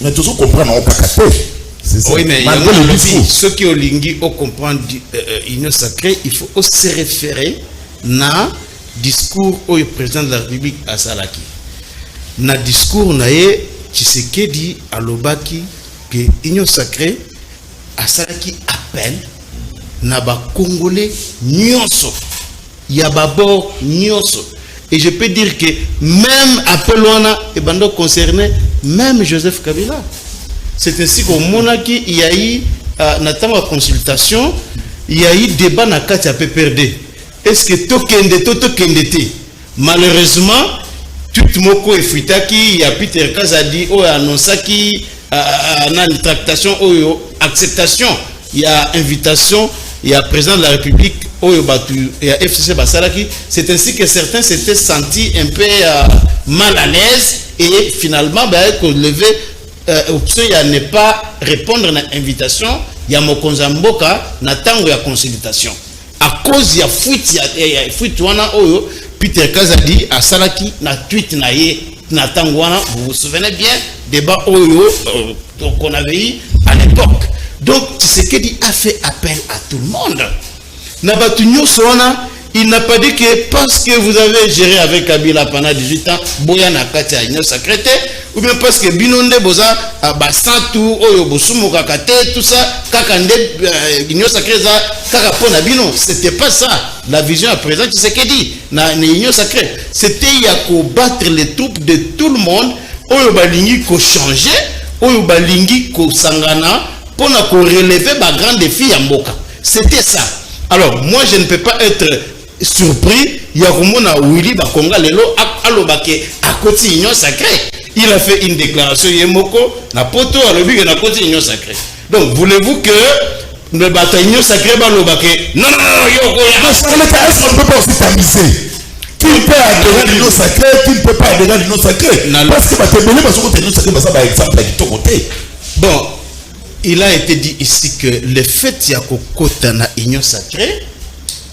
Mais toujours comprendre au Kakaté. Oui, mais ceux qui ont lingui au comprendre l'union sacrée, il faut se référer na discours au président de la République à Salaki. Na discours naé Tshisekedi à Lobaki que l'union sacrée à Salaki appelle na ba Congolais nyonso ya babor nyonso. Et je peux dire que même appelona et bando concerné même Joseph Kabila. C'est ainsi qu'au Monaki, il y a eu, dans la consultation, il y a eu débat dans le cas de PPRD. Est-ce que Tokende malheureusement, tout le monde est fuitaki, il y a Peter Kazadi, il y a annoncé une tractation, acceptation, il y a invitation, il y a président de la République, il y a FCC Basalaki. C'est ainsi que certains s'étaient sentis un peu mal à l'aise et finalement, qu'on levait. Option ya ne pas répondre à l'invitation ya mokonza mboka na tango ya consultation à cause ya fuite wana oyo Peter Kazadi a salaki na tweet na ye na tango wana. Vous vous souvenez bien débat oyo qu'on avait eu à l'époque. Donc Tshisekedi a fait appel à tout le monde na batu nyonso wana. Il n'a pas dit que parce que vous avez géré avec Kabila pendant 18 ans, Boya Nakati a une secrétaire, ou bien parce que Binonde Boza a Basantou, Oyo Bosumo Kakate, tout ça, Kakande, Union Sacrée, Kakapona Bino. C'était pas ça. La vision à présent, tu sais qu'elle dit, na Union Sacrée. C'était il y a qu'au battre les troupes de tout le monde, Oyo Balingi ko changer, Oyo Balingi ko sangana, pour na ko relever ma grande défi à Mboka. C'était ça. Alors, moi, je ne peux pas être surpris, il y a Willy Bakonga Lelo Alobake à côté de l'Union sacrée. Il a fait une déclaration Yemoko, na poto à l'objet à côté de l'Union sacrée. Donc, voulez-vous que le bataille Union sacrée Balobake? Non, Yoko, est-ce qu'on ne peut pas aussi tamiser? Qui peut adhérer à l'Union sacrée, qui ne peut pas adhérer à l'Union sacrée? Parce que l'Union sacrée, ça va exemple à ton côté. Bon, il a été dit ici que le fait qu'il y a Kokota na Union sacrée,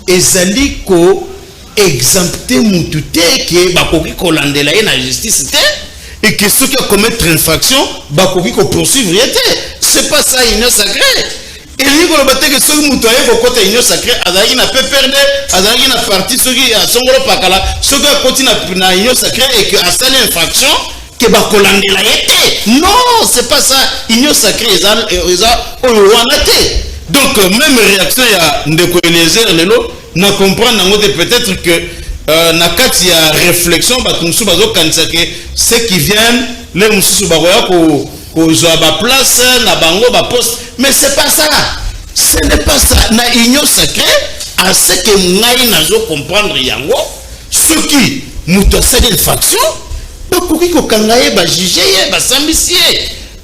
ezali ko exempter mutute que bakoki ko landela na justice et que ceux qui commettent infraction bakoki ko poursuivre c'est pas ça Union sacrée. Et lui ko bateke ceux qui mutoye ko kota Union sacrée azali na PPRD azali na parti ceux qui songolo pakala ceux qui continue na Union sacrée et que asali infraction que bakolandela non c'est pas ça Union sacrée eza owanate. Donc même réaction ya ndeko Eliezer lelo na comprendre peut-être que na kati ya réflexion batumsu bazo kanisa que ceux qui viennent les mususu baroya ko zo ba place na bango ba poste, mais c'est pas ça. Ce n'est pas ça. Na union sacrée à ce que ngai nazo comprendre yango ceux qui muto sali faction bakoki ko kangaye ba juger ba sambisie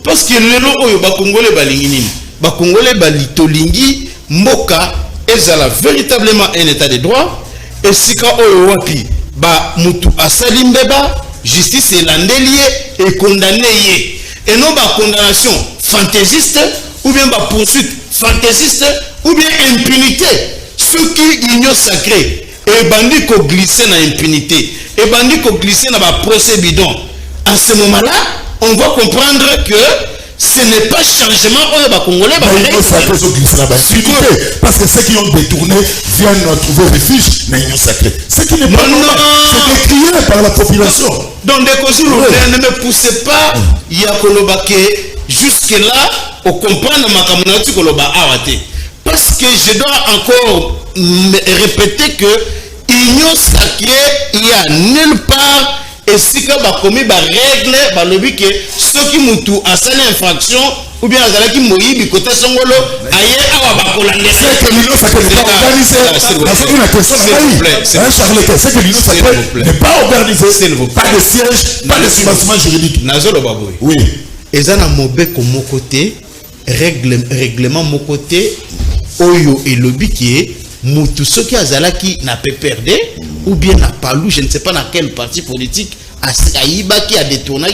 parce que lelo oyo ba congolais balingi nini ba congolais balitolingi mboka ezala véritablement un état de droit et sika oyo wapi ba mutu asali mbeba justice elandeli et condamné ye et non ba condamnation fantaisiste ou bien ba poursuite fantaisiste ou bien impunité. Ceux qui union sacrée et bandi ko glisser na impunité et bandi ko glisser na ba procès bidon. À ce moment-là, on va comprendre que ce n'est pas changement congolais parce que ceux qui ont détourné viennent trouver refuge dans l'Union sacrée. Ce qui n'est pas normal, c'est décrié par la population. Donc ne me poussez pas jusque là au comprendre ma communauté koloba awate, parce que je dois encore répéter que l'Union sacrée, il y a nulle part. Et si quand on commis des règles, on dit que ceux qui ont une infraction, ou bien qui ont eu côté Songolo, ailleurs, c'est que l'Union sacrée n'est pas organisée. C'est que l'Union sacrée n'est pas organisée. Pas de siège, pas de subventionnement juridique. Oui. Et ça, na mauvais comme mon côté, règlement mon côté, Oyo et lobby qui est. Moutou, ceux qui n'a pas perdu, ou bien n'a pas lu, je ne sais pas dans quel parti politique, Aïba qui a détourné,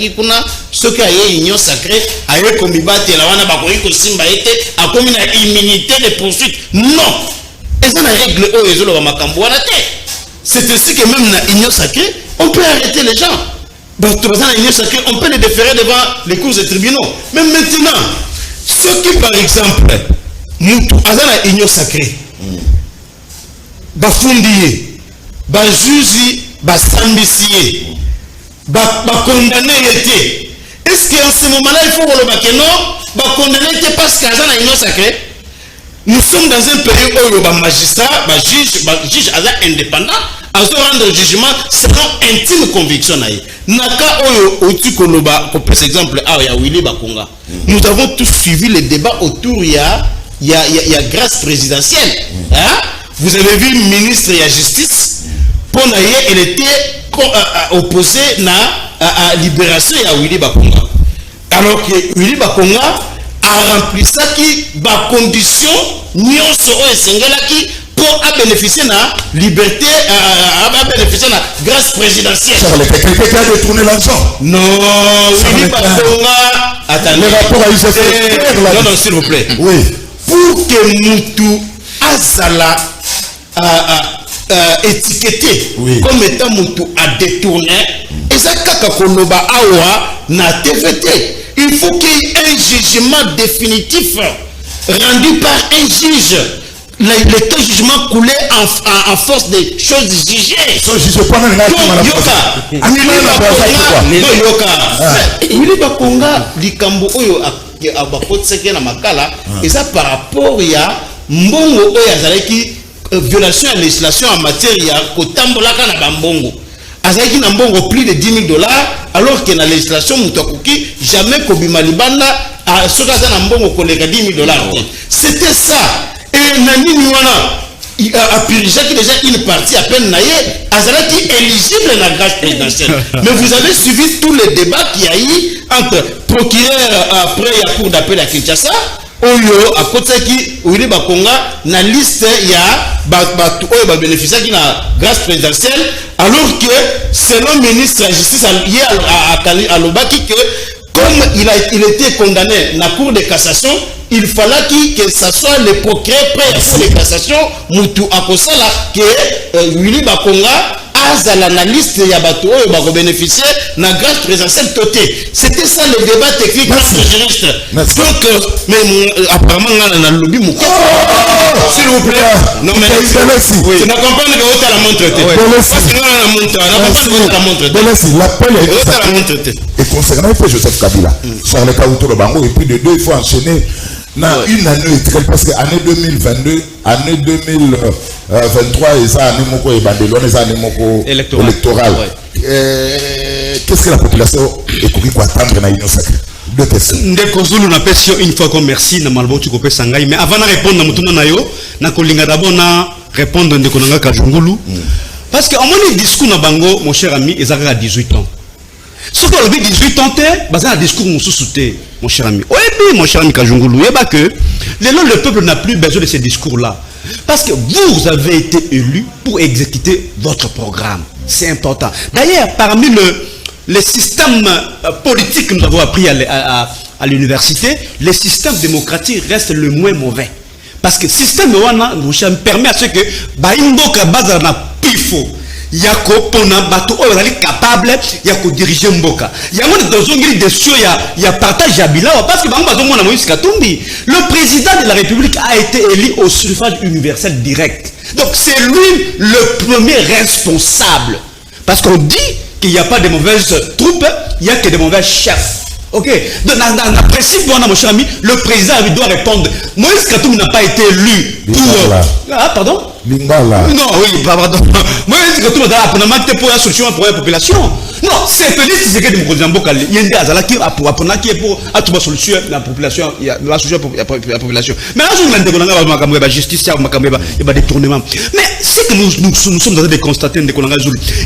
ceux qui ont une union sacrée, a comme il battait la wana bakori ko simba été, a comme une immunité de poursuite. Non! Et ça n'a règle au ezolo wa makambo wana te. C'est ainsi que même dans l'union sacrée, on peut arrêter les gens. Dans l'union sacrée, on peut les déférer devant les cours et tribunaux. Mais maintenant, ceux qui par exemple, Moutou, dans l'union sacrée, bafundiye bajuzi basambisiye bakondamné été. Est-ce qu'en ce moment-là il faut que non condamner parce qu'à la union sacrée nous sommes dans un pays où le magistrat juge indépendant à rendre jugement selon intime conviction naka oyo otu koloba par exemple ya Willy Bakonga. Nous avons tous suivi les débats autour il y a grâce présidentielle, hein? Vous avez vu le ministre de la Justice, il était opposé à la libération de Willy Bakonga. Alors que Willy Bakonga a rempli ça qui va condition pour bénéficier de la liberté, bénéficier de la grâce présidentielle. Charles, quelqu'un qui a détourné l'argent. Non, Willy Bakonga. Attendez. Le rapport a eu non, s'il vous plaît. Oui. Pour que Moutou Azala étiqueté comme étant Moutou à détourner, et ça koloba awa na TVT. Il faut qu'il y ait un jugement définitif rendu par un juge. Le jugement coulé en force des choses jugées. Willy Bakonga likambo oyo abakotseke na makala et ça par rapport ya mbongo oyo azalaki violation à législation en matière ya kotambolaka na bambongo azalaki na mbongo plus de $10,000 alors que na législation mutakuki jamais kobima libanda soka za na mbongo koleka $10,000. C'était ça. Et nani wana a purgé déjà une partie à peine naïe azalaki éligible à la grâce présidentielle. Mais vous avez suivi tous les débats qu'il y a eu entre procureur après la cour d'appel à Kinshasa oyo a côté qui Willy Bakonga na liste ya oyo bénéficiaire qui na grâce présidentielle, alors que selon le ministre de la justice à Lobaki que comme il était condamné dans la cour de cassation, il fallait que ce soit le procureur près à la cour de cassation Moutou Akosala que Willy Bakonga a l'analyste Yabato va bénéficier de la grâce présidentielle totée. C'était ça le débat technique entre juristes. Donc, mais apparemment, on a le lobby. S'il vous plaît. Non, mais tu n'as compris que vous avez la montre. Parce que nous avons la montre. L'appel est concernant Joseph Kabila. Charles Kaouto le Bango, et puis de deux, il faut enchaîner. Une année parce que année 2022, année 2023, et ça année moko et Bandelone, et ça année moko électorale. Qu'est-ce que la population est couru pour attendre dans l'union sacrée? Deux questions. Ndeko Zulu na question une fois comme merci na malbo tu kopé sangai, mais avant de répondre na mutuna na yo na kolinga d'abord na répondre ndeko nanga Kajungulu parce que en mon discours na bango mon cher ami ils avaient 18 ans. Ce qu'on avait 18 ans, c'est un discours mon cher ami. Oui, mon cher ami Kajungulu, le peuple n'a plus besoin de ces discours-là. Parce que vous avez été élu pour exécuter votre programme. C'est important. D'ailleurs, parmi les systèmes politiques que nous avons appris à l'université, le système démocratique reste le moins mauvais. Parce que le système permet à ce que Baimboka Bazarna Pifo. yako pona bato oyo bazali capable ya ko diriger mboka yango dans une décision ya partage ya bilan parce que bango bazomona Moïse Katumbi le président de la République a été élu au suffrage universel direct donc c'est lui le premier responsable parce qu'on dit qu'il n'y a pas de mauvaises troupes il y a que de mauvais chefs. Ok, dans le principe, mon cher ami, le président doit répondre. Moïse Katumbi n'a pas été élu pour. Ah, pardon? Lingala. Non, oui, pardon. Moïse Katumbi n'a pas pour la solution pour la population. Non, c'est Félix Tshisekedi de Mokuzamboka. Il y a une azala qui a pour trouver la solution la population, la solution pour la population. Mais là, je me dis la justice, il détournement. Mais c'est que nous sommes en train de constater que nous avons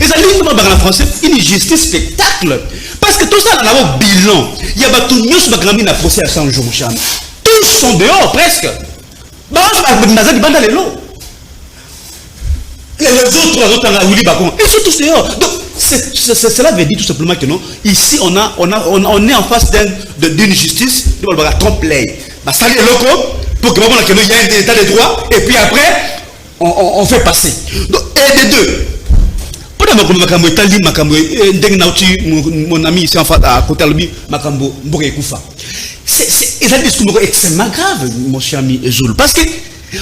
et ça dit en français une justice spectacle. Parce que tout ça, on a un bilan. Il y a tout le monde qui a procès à 100 jours. Tous sont dehors, presque. Les autres, ils sont tous dehors. Donc, cela veut dire tout simplement que non. Ici, on est en face d'une justice qui trompe-l'œil. Ça les locaux pour que il y ait un état de droit et puis après, on fait passer. Donc, et des deux. Mon ami ici en face à côté de lui, Makambo Mbokekufa. C'est un discours extrêmement grave, mon cher ami Ezoul, parce que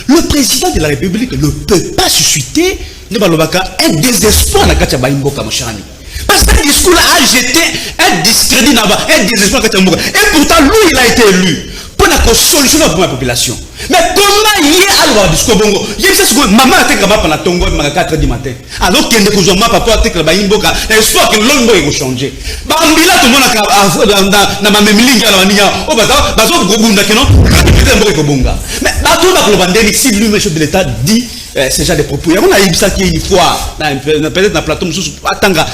le président de la République ne peut pas susciter un désespoir dans Katia Baimboka, mon cher ami. Parce que ce discours-là a jeté un discrédit là-bas, un désespoir dans Katia Baimboka. Et pourtant, lui, il a été élu pour la solution pour la population. Mais comment il y a alors discours bongo? Il y a ce que maman a été capable pendant Tongo à 4h du matin. Alors qu'il ne peut pas papa a été capable d'imboka. L'espoir que l'homme va changer. Bambila tout le monde a ma mémilinga la mania. Oh bata, bazo gobunda que non. Le bonga. Mais bateau va le vendre ici lui monsieur de l'État dit ce genre de propos. On a eu ça qui est une fois peut-être dans plateau sous attanga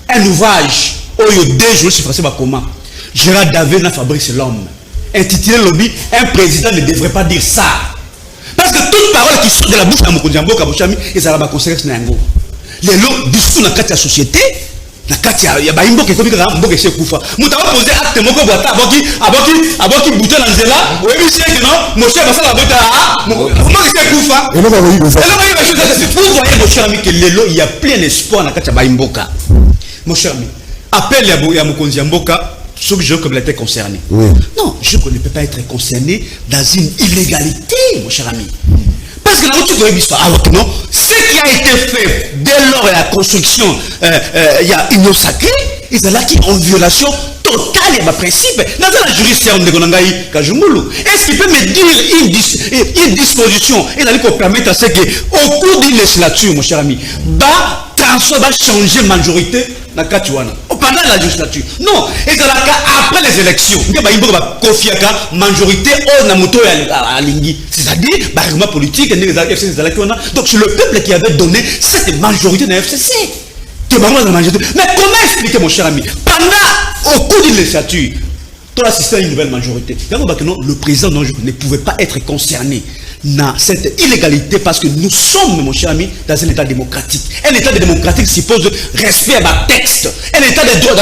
un ouvrage oyo deux jours c'est français comment Gérard David na Fabrice l'homme. Intitulé lobby, un président ne devrait pas dire ça. Parce que toute parole qui sort de la bouche de Mokuzambo Kabuchami, ils ont la conséquence n'ango. Les lots discours dans la société, dans la il y a pas une boque qui est boque chez Koufa. Mouta va poser acte moko boita aboki bouton dans zela. Oui c'est que non, mon cher va ça la boita. Moi c'est Koufa. Et là va oui ça. Vous voyez mon cher ami que les lots il y a plein d'espoir dans la Baimboka. Mon cher ami, appelle à Mokuzamboka. Sauf que je comme il était concerné. Oui. Non, je ne peux pas être concerné dans une illégalité, mon cher ami. Parce que là où tu dois dire alors que non, ce qui a été fait dès lors de la construction, il y a une sacrée, ils sont là qui en violation totale de ma principe. Dans la juridiction de Gonangaï Kajumulu, est-ce qu'il peut me dire une disposition et d'aller pour permettre à ce que, au cours d'une législature, mon cher ami, transfert va changer majorité dans Katuana. Pendant la législature. Non. Et dans le cas après les élections, il y a une majorité au Namoto à Lingui. C'est-à-dire, règlement politique, donc c'est le peuple qui avait donné cette majorité dans la FCC. Mais comment expliquer, mon cher ami, pendant, au cours d'une législature, tu as assisté à une nouvelle majorité. Le président ne pouvait pas être concerné dans cette illégalité parce que nous sommes, mon cher ami, dans un état démocratique. Un état démocratique suppose respect à ma texte. Un état de droit,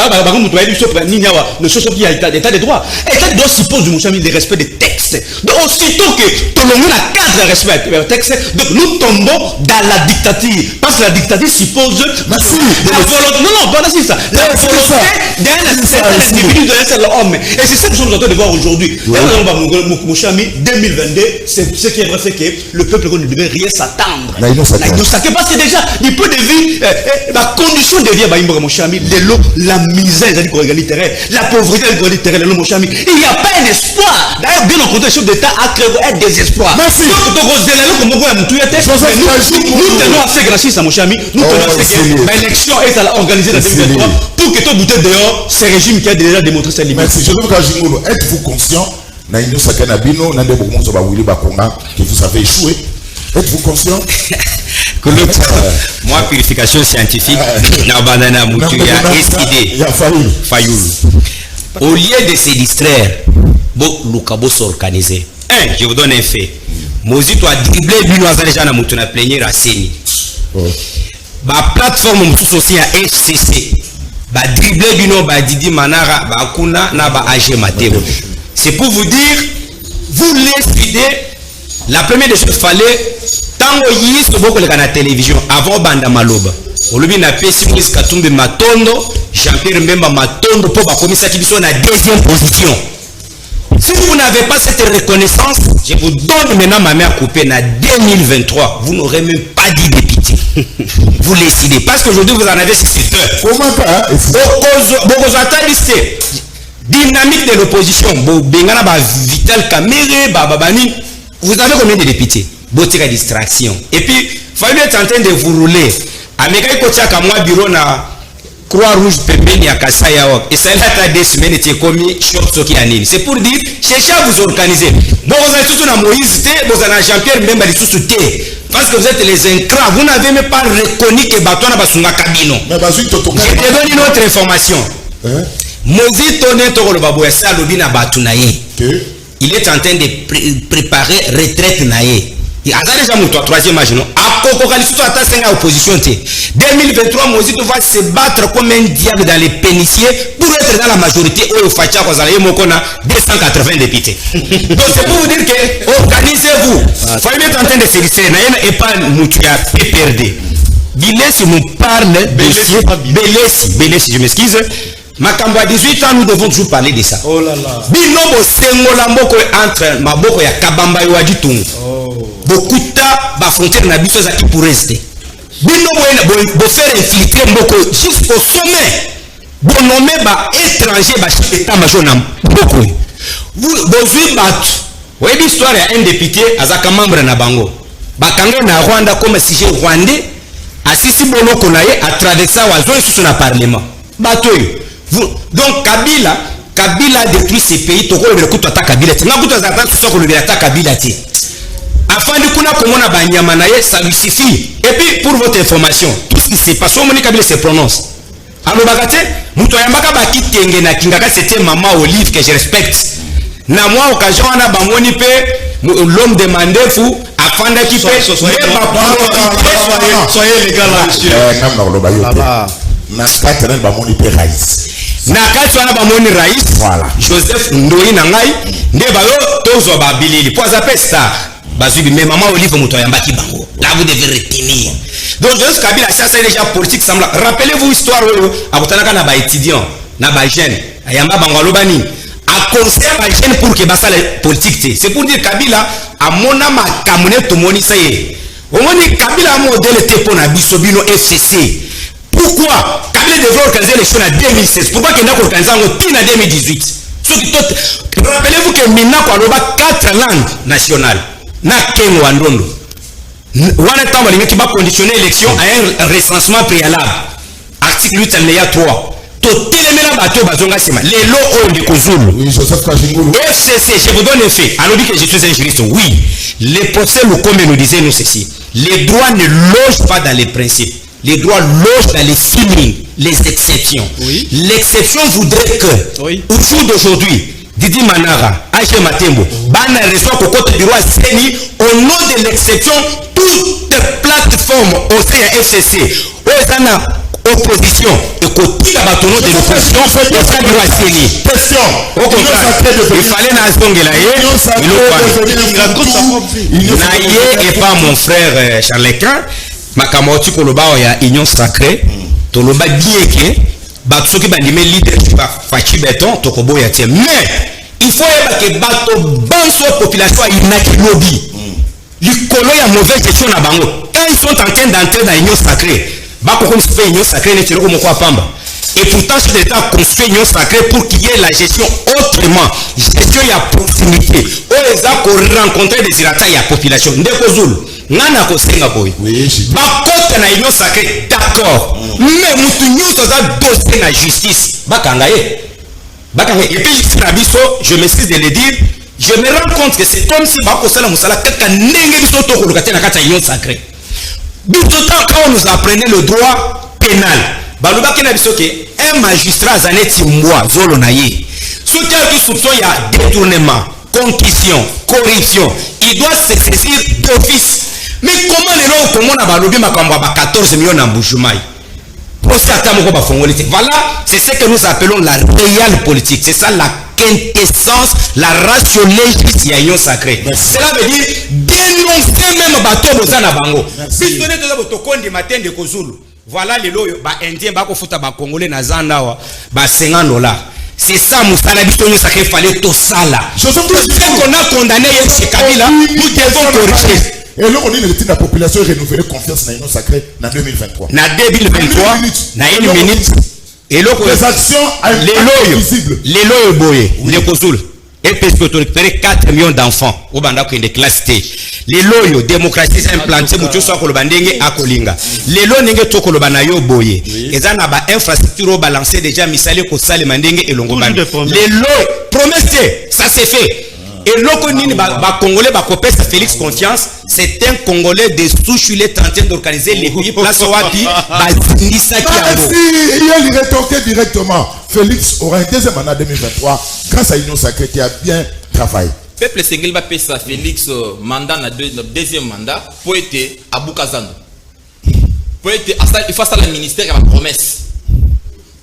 l'état de droit. L'état de droit suppose, mon cher ami, le respect des textes. Donc, aussitôt que tout le monde a cadre respect des textes, donc nous tombons dans la dictature. Parce que la dictature suppose la volonté. Non, pas ça. La volonté d'un certain individu, d'un certain homme. Et c'est ça que nous sommes en train de voir aujourd'hui. Mon cher ami, 2022, c'est ce qui est c'est que le peuple ne devait rien s'attendre. Parce que déjà, du point de vue, la condition de vie, mon cher ami, la misère, la pauvreté, mon cher ami, il n'y a pas un espoir. D'ailleurs, bien au contraire, le chef d'État a créé un désespoir. Merci. Nous tenons à ce grâce à mon cher ami, nous tenons à ce que l'élection est organisée dans 2023 pour que tout bouteille dehors, ce régime qui a déjà démontré sa limite. Merci. Êtes-vous conscient? Que vous avez échoué. Êtes-vous conscient? Moi, purification scientifique, au lieu de se distraire, Lukabo s'organiser. Je vous donne un fait. Mozito a dribblé lui déjà dans la plénière à Séni. La plateforme aussi à FCC. Ba dribblé du nom Didi Manara, Bakuna, Naba AG Mateo. C'est pour vous dire, vous l'expliquez, la première des choses fallait, tant que vous avez la télévision, avant Banda Maloba, olobi na pesi Moïse Katumbi Matondo, Jean-Pierre Mbemba Matondo pour bakomisa qui sont na deuxième position. Si vous n'avez pas cette reconnaissance, je vous donne maintenant ma main à couper. En 2023, vous n'aurez même pas dit député. Vous décidez. Parce qu'aujourd'hui, vous en avez 6 heures. Comment pas? Vous attendez, dynamique de l'opposition. Vital Kamere, Bababani. Vous avez combien de députés? Botika distraction. Et puis, il fallait être en train de vous rouler. Ameka Kotia Kamwa Bureau na Croix-Rouge pembeni ya Kasaya wak. Et ça là des semaines était commis shop qui anime. C'est pour dire cherchez à vous organiser. Bon vous avez tout na Moïse té, vous avez Jean-Pierre Mbemba di sous té. Parce que vous êtes les incrats, vous n'avez même pas reconnu que Batouana basunga kabino. Mais je te donne une autre information. Moïse Toné Tokolo Baboya sa lobi na Batounaye. Il est en train de préparer retraite naye. Il a déjà mon troisième âge, non? À Kokokalisto à ta opposition. 2023, Mozito va se battre comme un diable dans les péniciers pour être dans la majorité. Au Fatia, vous allez mokona 280 députés. Donc c'est pour vous dire que organisez-vous. Il faut être en train de féliciter. Et pas Moutia PPRD. Bilessi nous parle de Belessi, je m'excuse. Makambo à 18 ans, nous devons toujours parler de ça. Oh là là. Binobo sengola mboko entre maboko ya Kabamba yo aditungu. Bokuta ba frontière na biso za qui pour rester. Binobo faire infiltrer mboko jusqu'au sommet. Bon nommer ba étranger ba chef d'état major na mboko. Vous bozui bat. Ouais l'histoire ya un député azaka membre na bango. Bakanga na Rwanda comme sujet rwandais. Asisi boloko na ye a traverser wazo sous na parlement. Batoyo. Donc Kabila détruit ces pays. Toko le kutu ata Kabila. Tinga kutu azata soko le ata Kabila ti. Afin de kuna komona banyama na ye, ça lui suffit. Et puis pour votre information, tout ce qui s'est passé, Moni Kabila se prononce. Alors bagate, muto yambaka baki tenge na kingaka c'était maman Olive que je respecte. Na moi occasion na bamoni pe l'homme demandé fou afanda ki pe soyez les gars là monsieur. Na katana bamoni pe raïs. Na katana bamoni raïs. Voilà. Joseph Ndoi na ngai nde bayo tozo ba bilili. Po za pesta. Bazubi mais maman Olive Mutoyambaki bango. Là vous devez retenir. Donc Joseph Kabila ça c'est déjà politique semble. Rappelez-vous histoire à Botanaka na ba étudiant, na ba jeune, ayamba bango lobani. A conseiller ba jeune pour que basa la politique. C'est pour dire Kabila a mona makamune to moni ça y. Omoni Kabila modèle te pona bisobino FCC. Pourquoi Kabila devrait organiser les choses en 2016? Pourquoi qu'il n'a pas organisé en 2018? Rappelez-vous que Minako a 4 langues nationales. Na Ken Wandondo. Wana tamba lingi ba conditionner l'élection à un recensement préalable. Article 8 alinéa 3. Totelemela bato bazonga sema. Les lots ont des Kozulu. Oui, Joseph Kajingulu. FCC, je vous donne un fait. Alors dit que je suis un juriste. Oui. Les procès locaux nous disaient nous ceci. Les droits ne logent pas dans les principes. Les droits logent dans les feelings, les exceptions. Oui. L'exception voudrait que, oui, au jour d'aujourd'hui, Didi Manara, H. Matembo, Bana reçoit Kokote du roi Seni, au nom de l'exception, toutes les plateformes au sein de FCC, aux opposition, et côté à bâtonneau de l'opposition, au sein du roi Seni. Question. Au contraire, il fallait Naye et pas mon frère Charlequin. Makamoti koloba ya union sacrée toloba bieke bato soki bandime leadership fachi beton tokobo ya tie mais il faut que bato banso population inaki lobby likolo ya mauvaise gestion na bango quand ils sont en train d'entrer dans union sacrée bako construire union sacrée ne tiro moko pamba et pourtant c'est l'état construit union sacrée pour qu'il y ait la gestion autrement gestion ya proximité o eza ko rencontrer des irata ya population ndeko zulu nana ko senga boy bakota na union sacrée d'accord mais mutu nyuso za dossier na justice bakanga ye et puis je m'excuse de le dire je me rends compte que c'est comme si bako sala musala kaka ndenge biso to ko lokata na kata union sacrée bisotan quand on nous apprenait le droit pénal balobaki na biso ke un magistrat zaneti mwa zolo na ye soki a soupçon ya détournement concussion corruption il doit se saisir d'office. Mais comment les gens comment on a balobi makambo ba 14 millions en Mbujumayi? Voilà, c'est ce que nous appelons la réelle politique. C'est ça la quintessence, la ratio légis union sacrée. Cela veut dire dénoncer même bateau bozana bango. Si vous donnez tout ça matin de Kozulu. voilà les loyo ba indien ba ko futa ba congolais na zandawa ba $50. C'est ça Moussala Bitonyo ça qu'il fallait tout ça là. Tout ce qu'on a condamné chez Kabila, nous devons corriger. Et là, on dit que la population renouvelée confiance dans l'union sacrée en 2023. En 2023, na une minute. Et là, les actions visibles. Les loyaux boyés, les Kosoul. Et parce que tu récupères 4 millions d'enfants au banda qui est de classe T. Les loyaux, démocratie implanté, mucho soit kolobandenge à Kolinga. Les loyaux n'engagent pas kolobanayo boyé. Et ça n'a pas infrastructure balancée déjà misali kosale mandenge et longoband. Les loyaux, promesse, ça c'est fait. Et l'Okonini, Congolais, Félix Confiance, c'est un Congolais de souche, il est en train d'organiser les pays place Wapi, il rétorquait directement. Félix aura un deuxième mandat 2023 grâce à l'Union Sacrée qui a bien travaillé. Peuple Sengel va payer Félix mandat na deuxième mandat pour être à Boukazando. Pour être il faut ça le ministère à la promesse.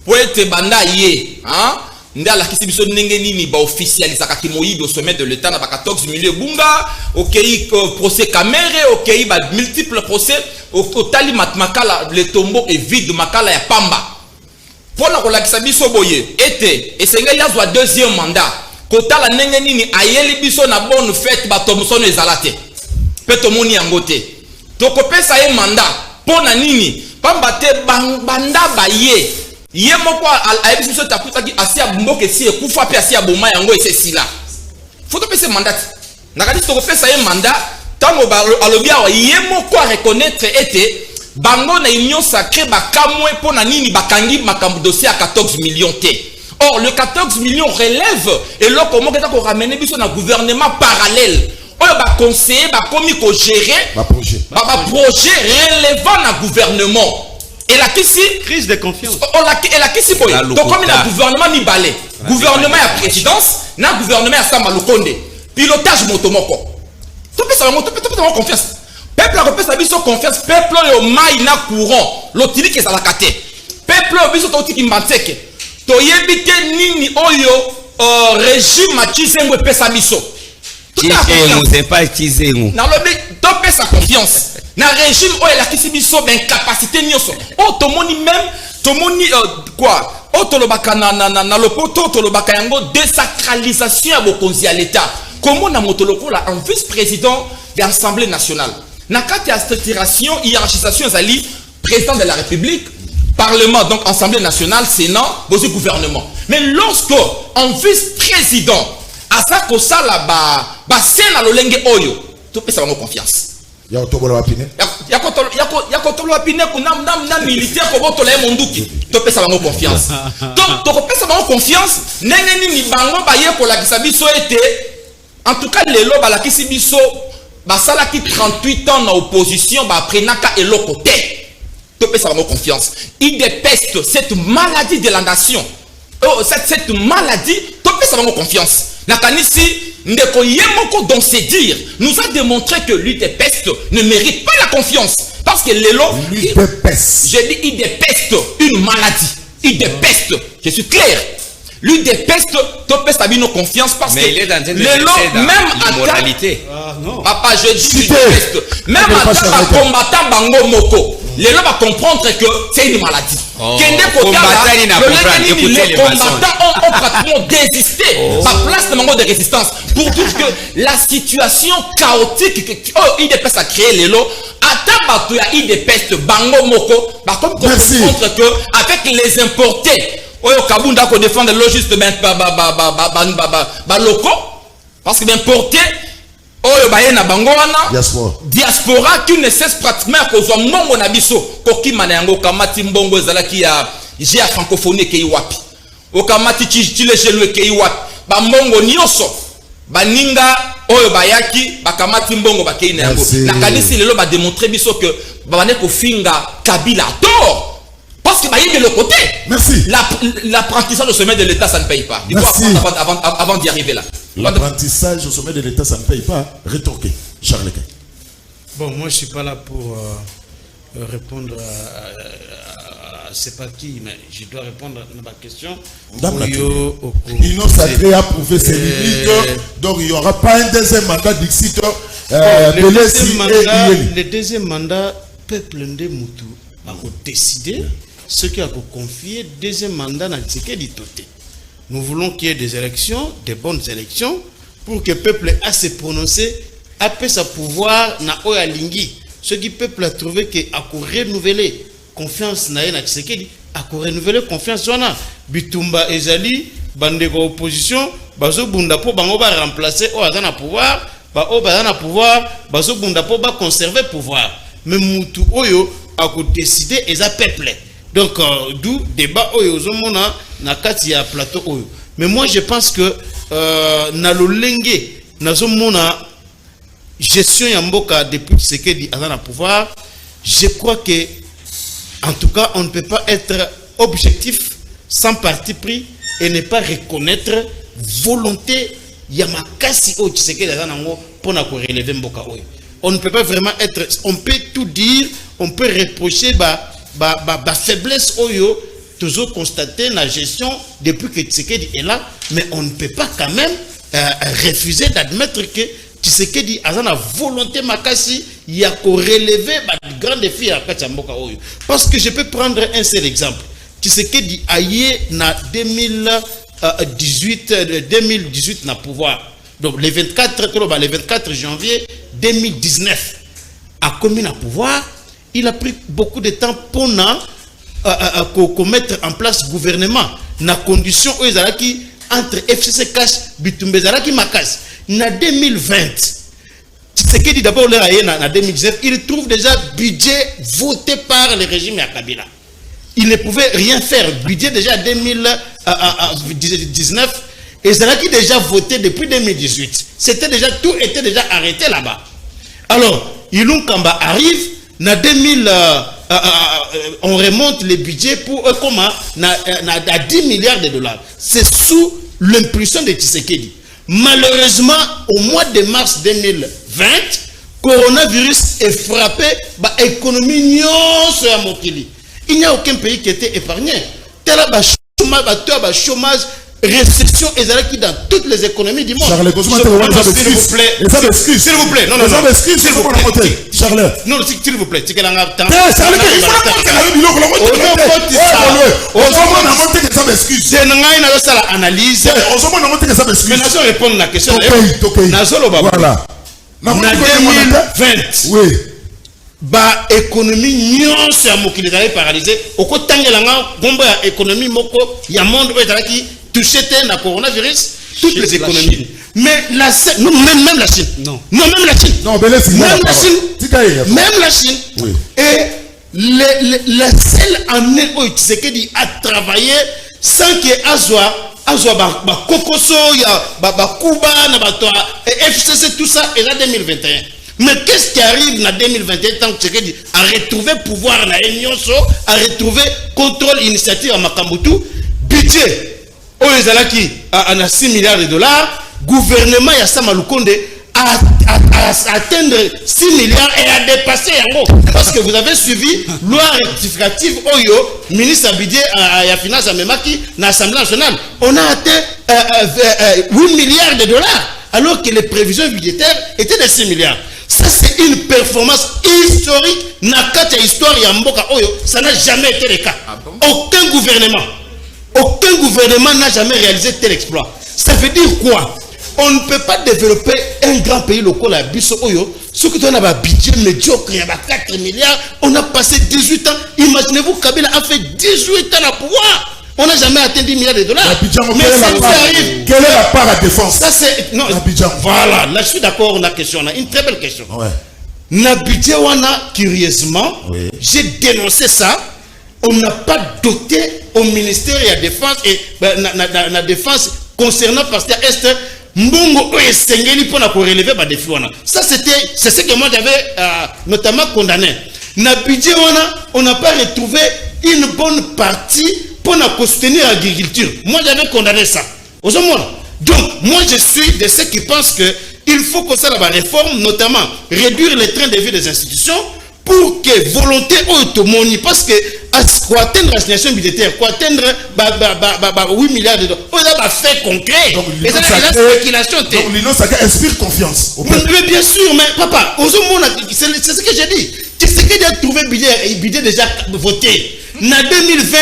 Pour être banda yé, hein? Ndala kisibiso ndenge nini ba officialiser ka Moïse au sommet de l'État na ba 14 millions bunga OK procès caméré OK ba multiples procès au tali makala le tombeau est vide makala ya pamba pour na kolakisa biso boye été et senga yazwa deuxième mandat kotala ndenge nini ayeli biso na bonne fête ba tomsono ezalate peto moni yangote to kopesa ye mandat pona nini pamba te banda baye Yemo quoi à l'émission de taputa qui assis à Bumboke si et Koufa puis assis à Boma yango et c'est si là. Faut te passer mandat. Nakadi to faire ça un mandat. Tango alobia yemo quoi reconnaître était bango na union sacrée ba kamwe pona nini bakangi makambo dossier à 14 millions T. Or le 14 millions relève et là comment que ko ramener biso na gouvernement parallèle. Oyo ba conseiller ba komi ko gérer ba projet relevant na gouvernement. Et la kisi crise de confiance. Et la kisi boy. Donc comme il a gouvernement mi balé, gouvernement à présidence, na gouvernement à Samba Lukonde. Pilotage motomoko. Tu peux savoir confiance. Peuple a repéré sa confiance. Peuple yo mai na courant. L'otili que ça la kate. Peuple yo biso toti kimbanteke. To yebite nini oyo régime machizengo pesa biso. C'est pas Chizengo. Na lobi to pesa confiance. Na régime où elle a qui biso ben capacité nyoso o tomoni même tomoni quoi o tolobaka na lopoto tolobaka yango désacralisation ya bokonzi à l'état comment na motoloko la en vice-président de l'Assemblée nationale na kati ya structuration hiérarchisation zali président de la République parlement donc Assemblée nationale Sénat bozi gouvernement mais lorsque en vice-président asa ko sala ba sena lolenge oyo to pesa bango confiance. Ya kotobola wapine ya kotobola wapine kuna militaire ko botola ye monduki to pesa bango confiance to pesa bango confiance ndenge nini bango ba ye ko la kisabiso ete en tout cas lelo ba la kisibiso ba sala ki 38 ans na opposition ba prenaka eloko te to pesa bango confiance il dépeste cette maladie de la nation cette maladie to pesa bango confiance nakanisi Ndeko Yemoko dans ses dires nous a démontré que l'UDPS ne mérite pas la confiance. Parce que Lélo, j'ai dit il dépeste une maladie. Il dépeste, je suis clair. L'UDPS a mis nos confiance parce que Lélo, même à moralité. Papa, je dis l'UDPS. Même à ta combattant Bango Moko, Lélo va comprendre que c'est une maladie. Les combattants ont pratiquement désisté par place de manque de résistance pour dire que la situation chaotique que IDPS a créé les lots à IDPS Bango Moko va comprendre que avec les importés au Kabunda qu'on défend le juste locaux parce que d'importer oyo baye na bango wana diaspora qui ne cesse pratiquement kozwa mbongo na biso kokima na yango kamati mbongo ezalaki ya j'ai à francophonie ke wapi okamati chile chelwe ke wapi ba mbongo nyonso baninga oyo bayaki bakamati mbongo bakei na yango na kanisi lelo ba démontrer biso que babane ko finga Kabila tort parce que baye de l'autre côté. Merci. L'apprentissage au sommet de l'État ça ne paye pas. Il faut apprendre avant d'y arriver là. L'apprentissage au sommet de l'État, ça ne paye pas. Rétorquer. Charles Kay. Bon, moi, je ne suis pas là pour répondre à c'est pas qui, mais je dois répondre à ma question. L'Union sacrée a prouvé ses limites, donc il n'y aura pas un deuxième mandat d'Ixito. Le deuxième mandat, peuple Ndemoutou, décider ce qui a confié deuxième mandat dans Tshisekedi Toté. Nous voulons qu'il y ait des élections, des bonnes élections, pour que le peuple ait à se prononcer, après sa pouvoir na Oyalingi. Ce qui le peuple a trouvé qu'il a renouvelé confiance na Tshisekedi, a renouvelé confiance na Bitumba Ezali, bandeko opposition, bazo bunda po bango ba remplacer o azana pouvoir, ba o bazana pouvoir, bazo bunda po ba conserver pouvoir. Mais mutu oyo a décider eza peuple. Donc d'où débat oyo zomona na kati ya plateau oyo. Mais moi je pense que na lolenge na zomona gestion ya mboka depuis Tshisekedi azana pouvoir, je crois que en tout cas on ne peut pas être objectif sans parti pris et ne pas reconnaître volonté Yamakasi au Tshisekedi Azanango pour relever Mboka Oyo. On ne peut pas vraiment être, on peut tout dire, on peut reprocher faiblesse Oyo, toujours constater la gestion depuis que Tshisekedi est là, mais on ne peut pas quand même refuser d'admettre que Tshisekedi Azana volonté Makasi y a relever grand défi à Mboka Oyo. Parce que je peux prendre un seul exemple. Tshisekedi aye na 2018 na pouvoir. Donc le 24 janvier 2019 a commis na pouvoir, il a pris beaucoup de temps pour mettre en place gouvernement na condition où ils qui entre FCC Cash Bitumba Zaraki Makas na 2020. Tshisekedi d'abord là na 2019, il trouve déjà budget voté par le régime ya Kabila. Il ne pouvait rien faire. Budget déjà 2019 et ça qui déjà voté depuis 2018. C'était déjà tout était déjà arrêté là-bas. Alors, Ilum Kamba arrive, na 2000 on remonte le budget pour comment na 10 milliards de dollars. C'est sous l'impulsion de Tshisekedi. Malheureusement, au mois de mars 2020, coronavirus est frappé l'économie sur Mokili. Il n'y a aucun pays qui était épargné. Tel chômage, récession et qui dans toutes les économies du monde. Charles, s'il vous plaît. S'il vous plaît. Non, s'il vous plaît. Charles. Non, s'il vous plaît. Voilà. En 2020. Ba économie nyon sur mokili est paralysée au côté tangela gomba économie moko ya monde qui touché na coronavirus toutes les économies mais la même la Chine même la Chine oui. Et la seule année où Tshisekedi a travaillé sans que azwa ba kokoso ya ba kuba na ba FCC tout ça et là 2021. Mais qu'est-ce qui arrive en 2021 tant que Tshisekedi a retrouvé pouvoir na Enyonso, a retrouvé contrôle initiative à Makambutu, budget Oyezalaki a 6 milliards de dollars, gouvernement Yassama Lukonde a atteindre 6 milliards et a dépassé Yango. Parce que vous avez suivi loi rectificative Oyo, ministre budget à la finance à Memaki, dans l'Assemblée nationale. On a atteint 8 milliards de dollars alors que les prévisions budgétaires étaient de 6 milliards. Ça, c'est une performance historique. Nakata histoire Yamboka Oyo, ça n'a jamais été le cas. Aucun gouvernement n'a jamais réalisé tel exploit. Ça veut dire quoi? On ne peut pas développer un grand pays local à Bisso Oyo. Ce que tu as un budget médiocre, il y a 4 milliards. On a passé 18 ans. Imaginez-vous, Kabila a fait 18 ans à pouvoir. On n'a jamais atteint 10 milliards de dollars. Mais ça arrive. Quelle est la part à défense? Ça c'est non. Voilà, là je suis d'accord. On a question, on a une très belle question. Ouais. Nabidje wana curieusement, oui. J'ai dénoncé ça. On n'a pas doté au ministère de la Défense et la défense concernant Pasteur Est Mbongo Oyesengeli pour relever ma défi wana. Ça c'est ce que moi j'avais notamment condamné. Nabidje wana, on n'a pas retrouvé une bonne partie pour soutenir l'agriculture. Moi, j'avais condamné ça. Donc, moi, je suis de ceux qui pensent qu'il faut que ça la réforme, notamment réduire les trains de vie des institutions pour que volonté autonomie, parce que pour atteindre la situation budgétaire, pour atteindre 8 milliards de dollars, on a fait concret. Donc, et ça, la spéculation. Donc, l'Union Sacrée inspire confiance. Mais bien sûr, mais papa, c'est ce que j'ai dit. Tshisekedi a trouvé budget déjà voté. En 2020,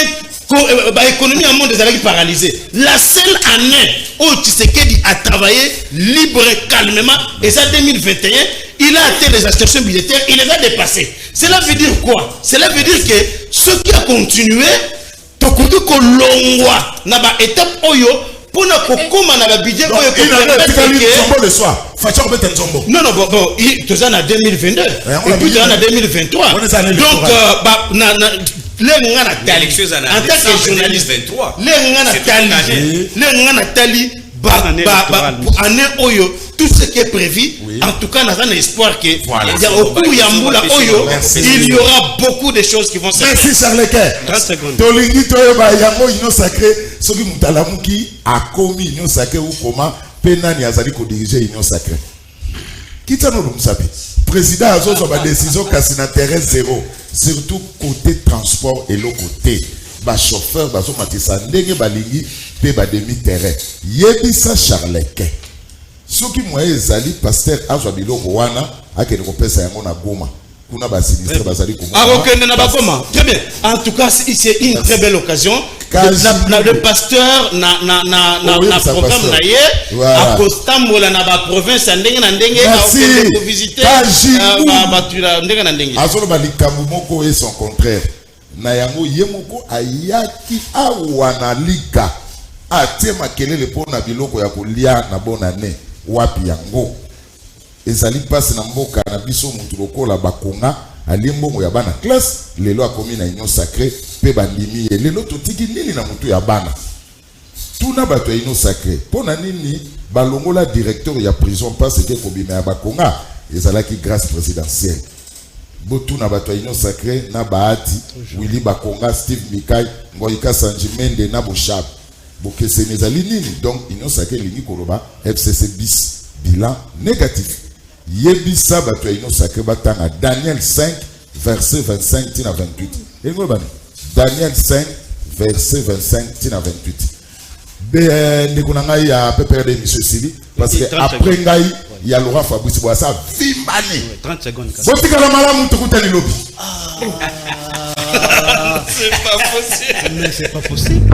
l'économie en monde est paralysée. La seule année où Tshisekedi a travaillé libre et calmement, et ça 2021, il a atteint les aspirations budgétaires, il les a dépassées. Cela veut dire quoi? Cela veut dire que ceux qui ont continué, Tokudu Kolongwa, Naba étape Oyo, pour na budget non, tu es en 2022 et puis tu es en 2023. Donc, en tant que journaliste, tout ce qui est prévu, en tout cas, nous avons espoir que au cours il y aura beaucoup de choses qui vont se faire. Merci Charles-Leclerc. 30 secondes. Tolingi toyeba yango union sacrée, soki mutalamuki a commis union sacrée ou comment penani azali ko diriger union sacrée. Kitano lumsapi. Président azozo ba décision kasi na terrain zéro, surtout côté transport et l'autre côté. Ba chauffeur bazo matisa ndenge balingi pe ba demi terrain. Yebisa Charles-Leclerc. Soki moye ezali pasteur azwa biloko wana akende kopesa yango na Goma. Kuna ba sinistre bazali ko. Très bien. En tout cas, c'est une très belle occasion. Le pasteur na programme naie à Kostambola na ba province ndenge na ndenge a visiter ndenge na ndenge. Azolo ba likambo moko et son contraire. Na yango yemoko ayaki awana lika atema kelele pona biloko ya kolia na bonane wapi yango. Ezali passe na mboka na biso mutu lokola bakonga alimbongo ya bana classe lelo akomi na union sacrée pe bandimi lelo totiki nini na mutu ya bana tuna bato ya union sacrée pona nini balongola directeur ya prison parce que kobima ya bakonga ezalaki grâce présidentielle botuna bato ya union sacrée na baati Willy Bakonga Steve Mikai Ngoyika Sanjimende na Boshab bokese ezali nini donc union sacrée lingi koloba FCC bis bilan négatif. Yebisa bato union sacrée batanga Daniel 5 verset 25 tina 28. Daniel 5 verset 25 tina 28. Ndekuna ya PPRD monsieur Sili parce que après ngai ya Laurent Fabrice Boissa vimbani 30 secondes. Botika la malamu tukutani lobi. C'est pas possible. Mais c'est pas possible.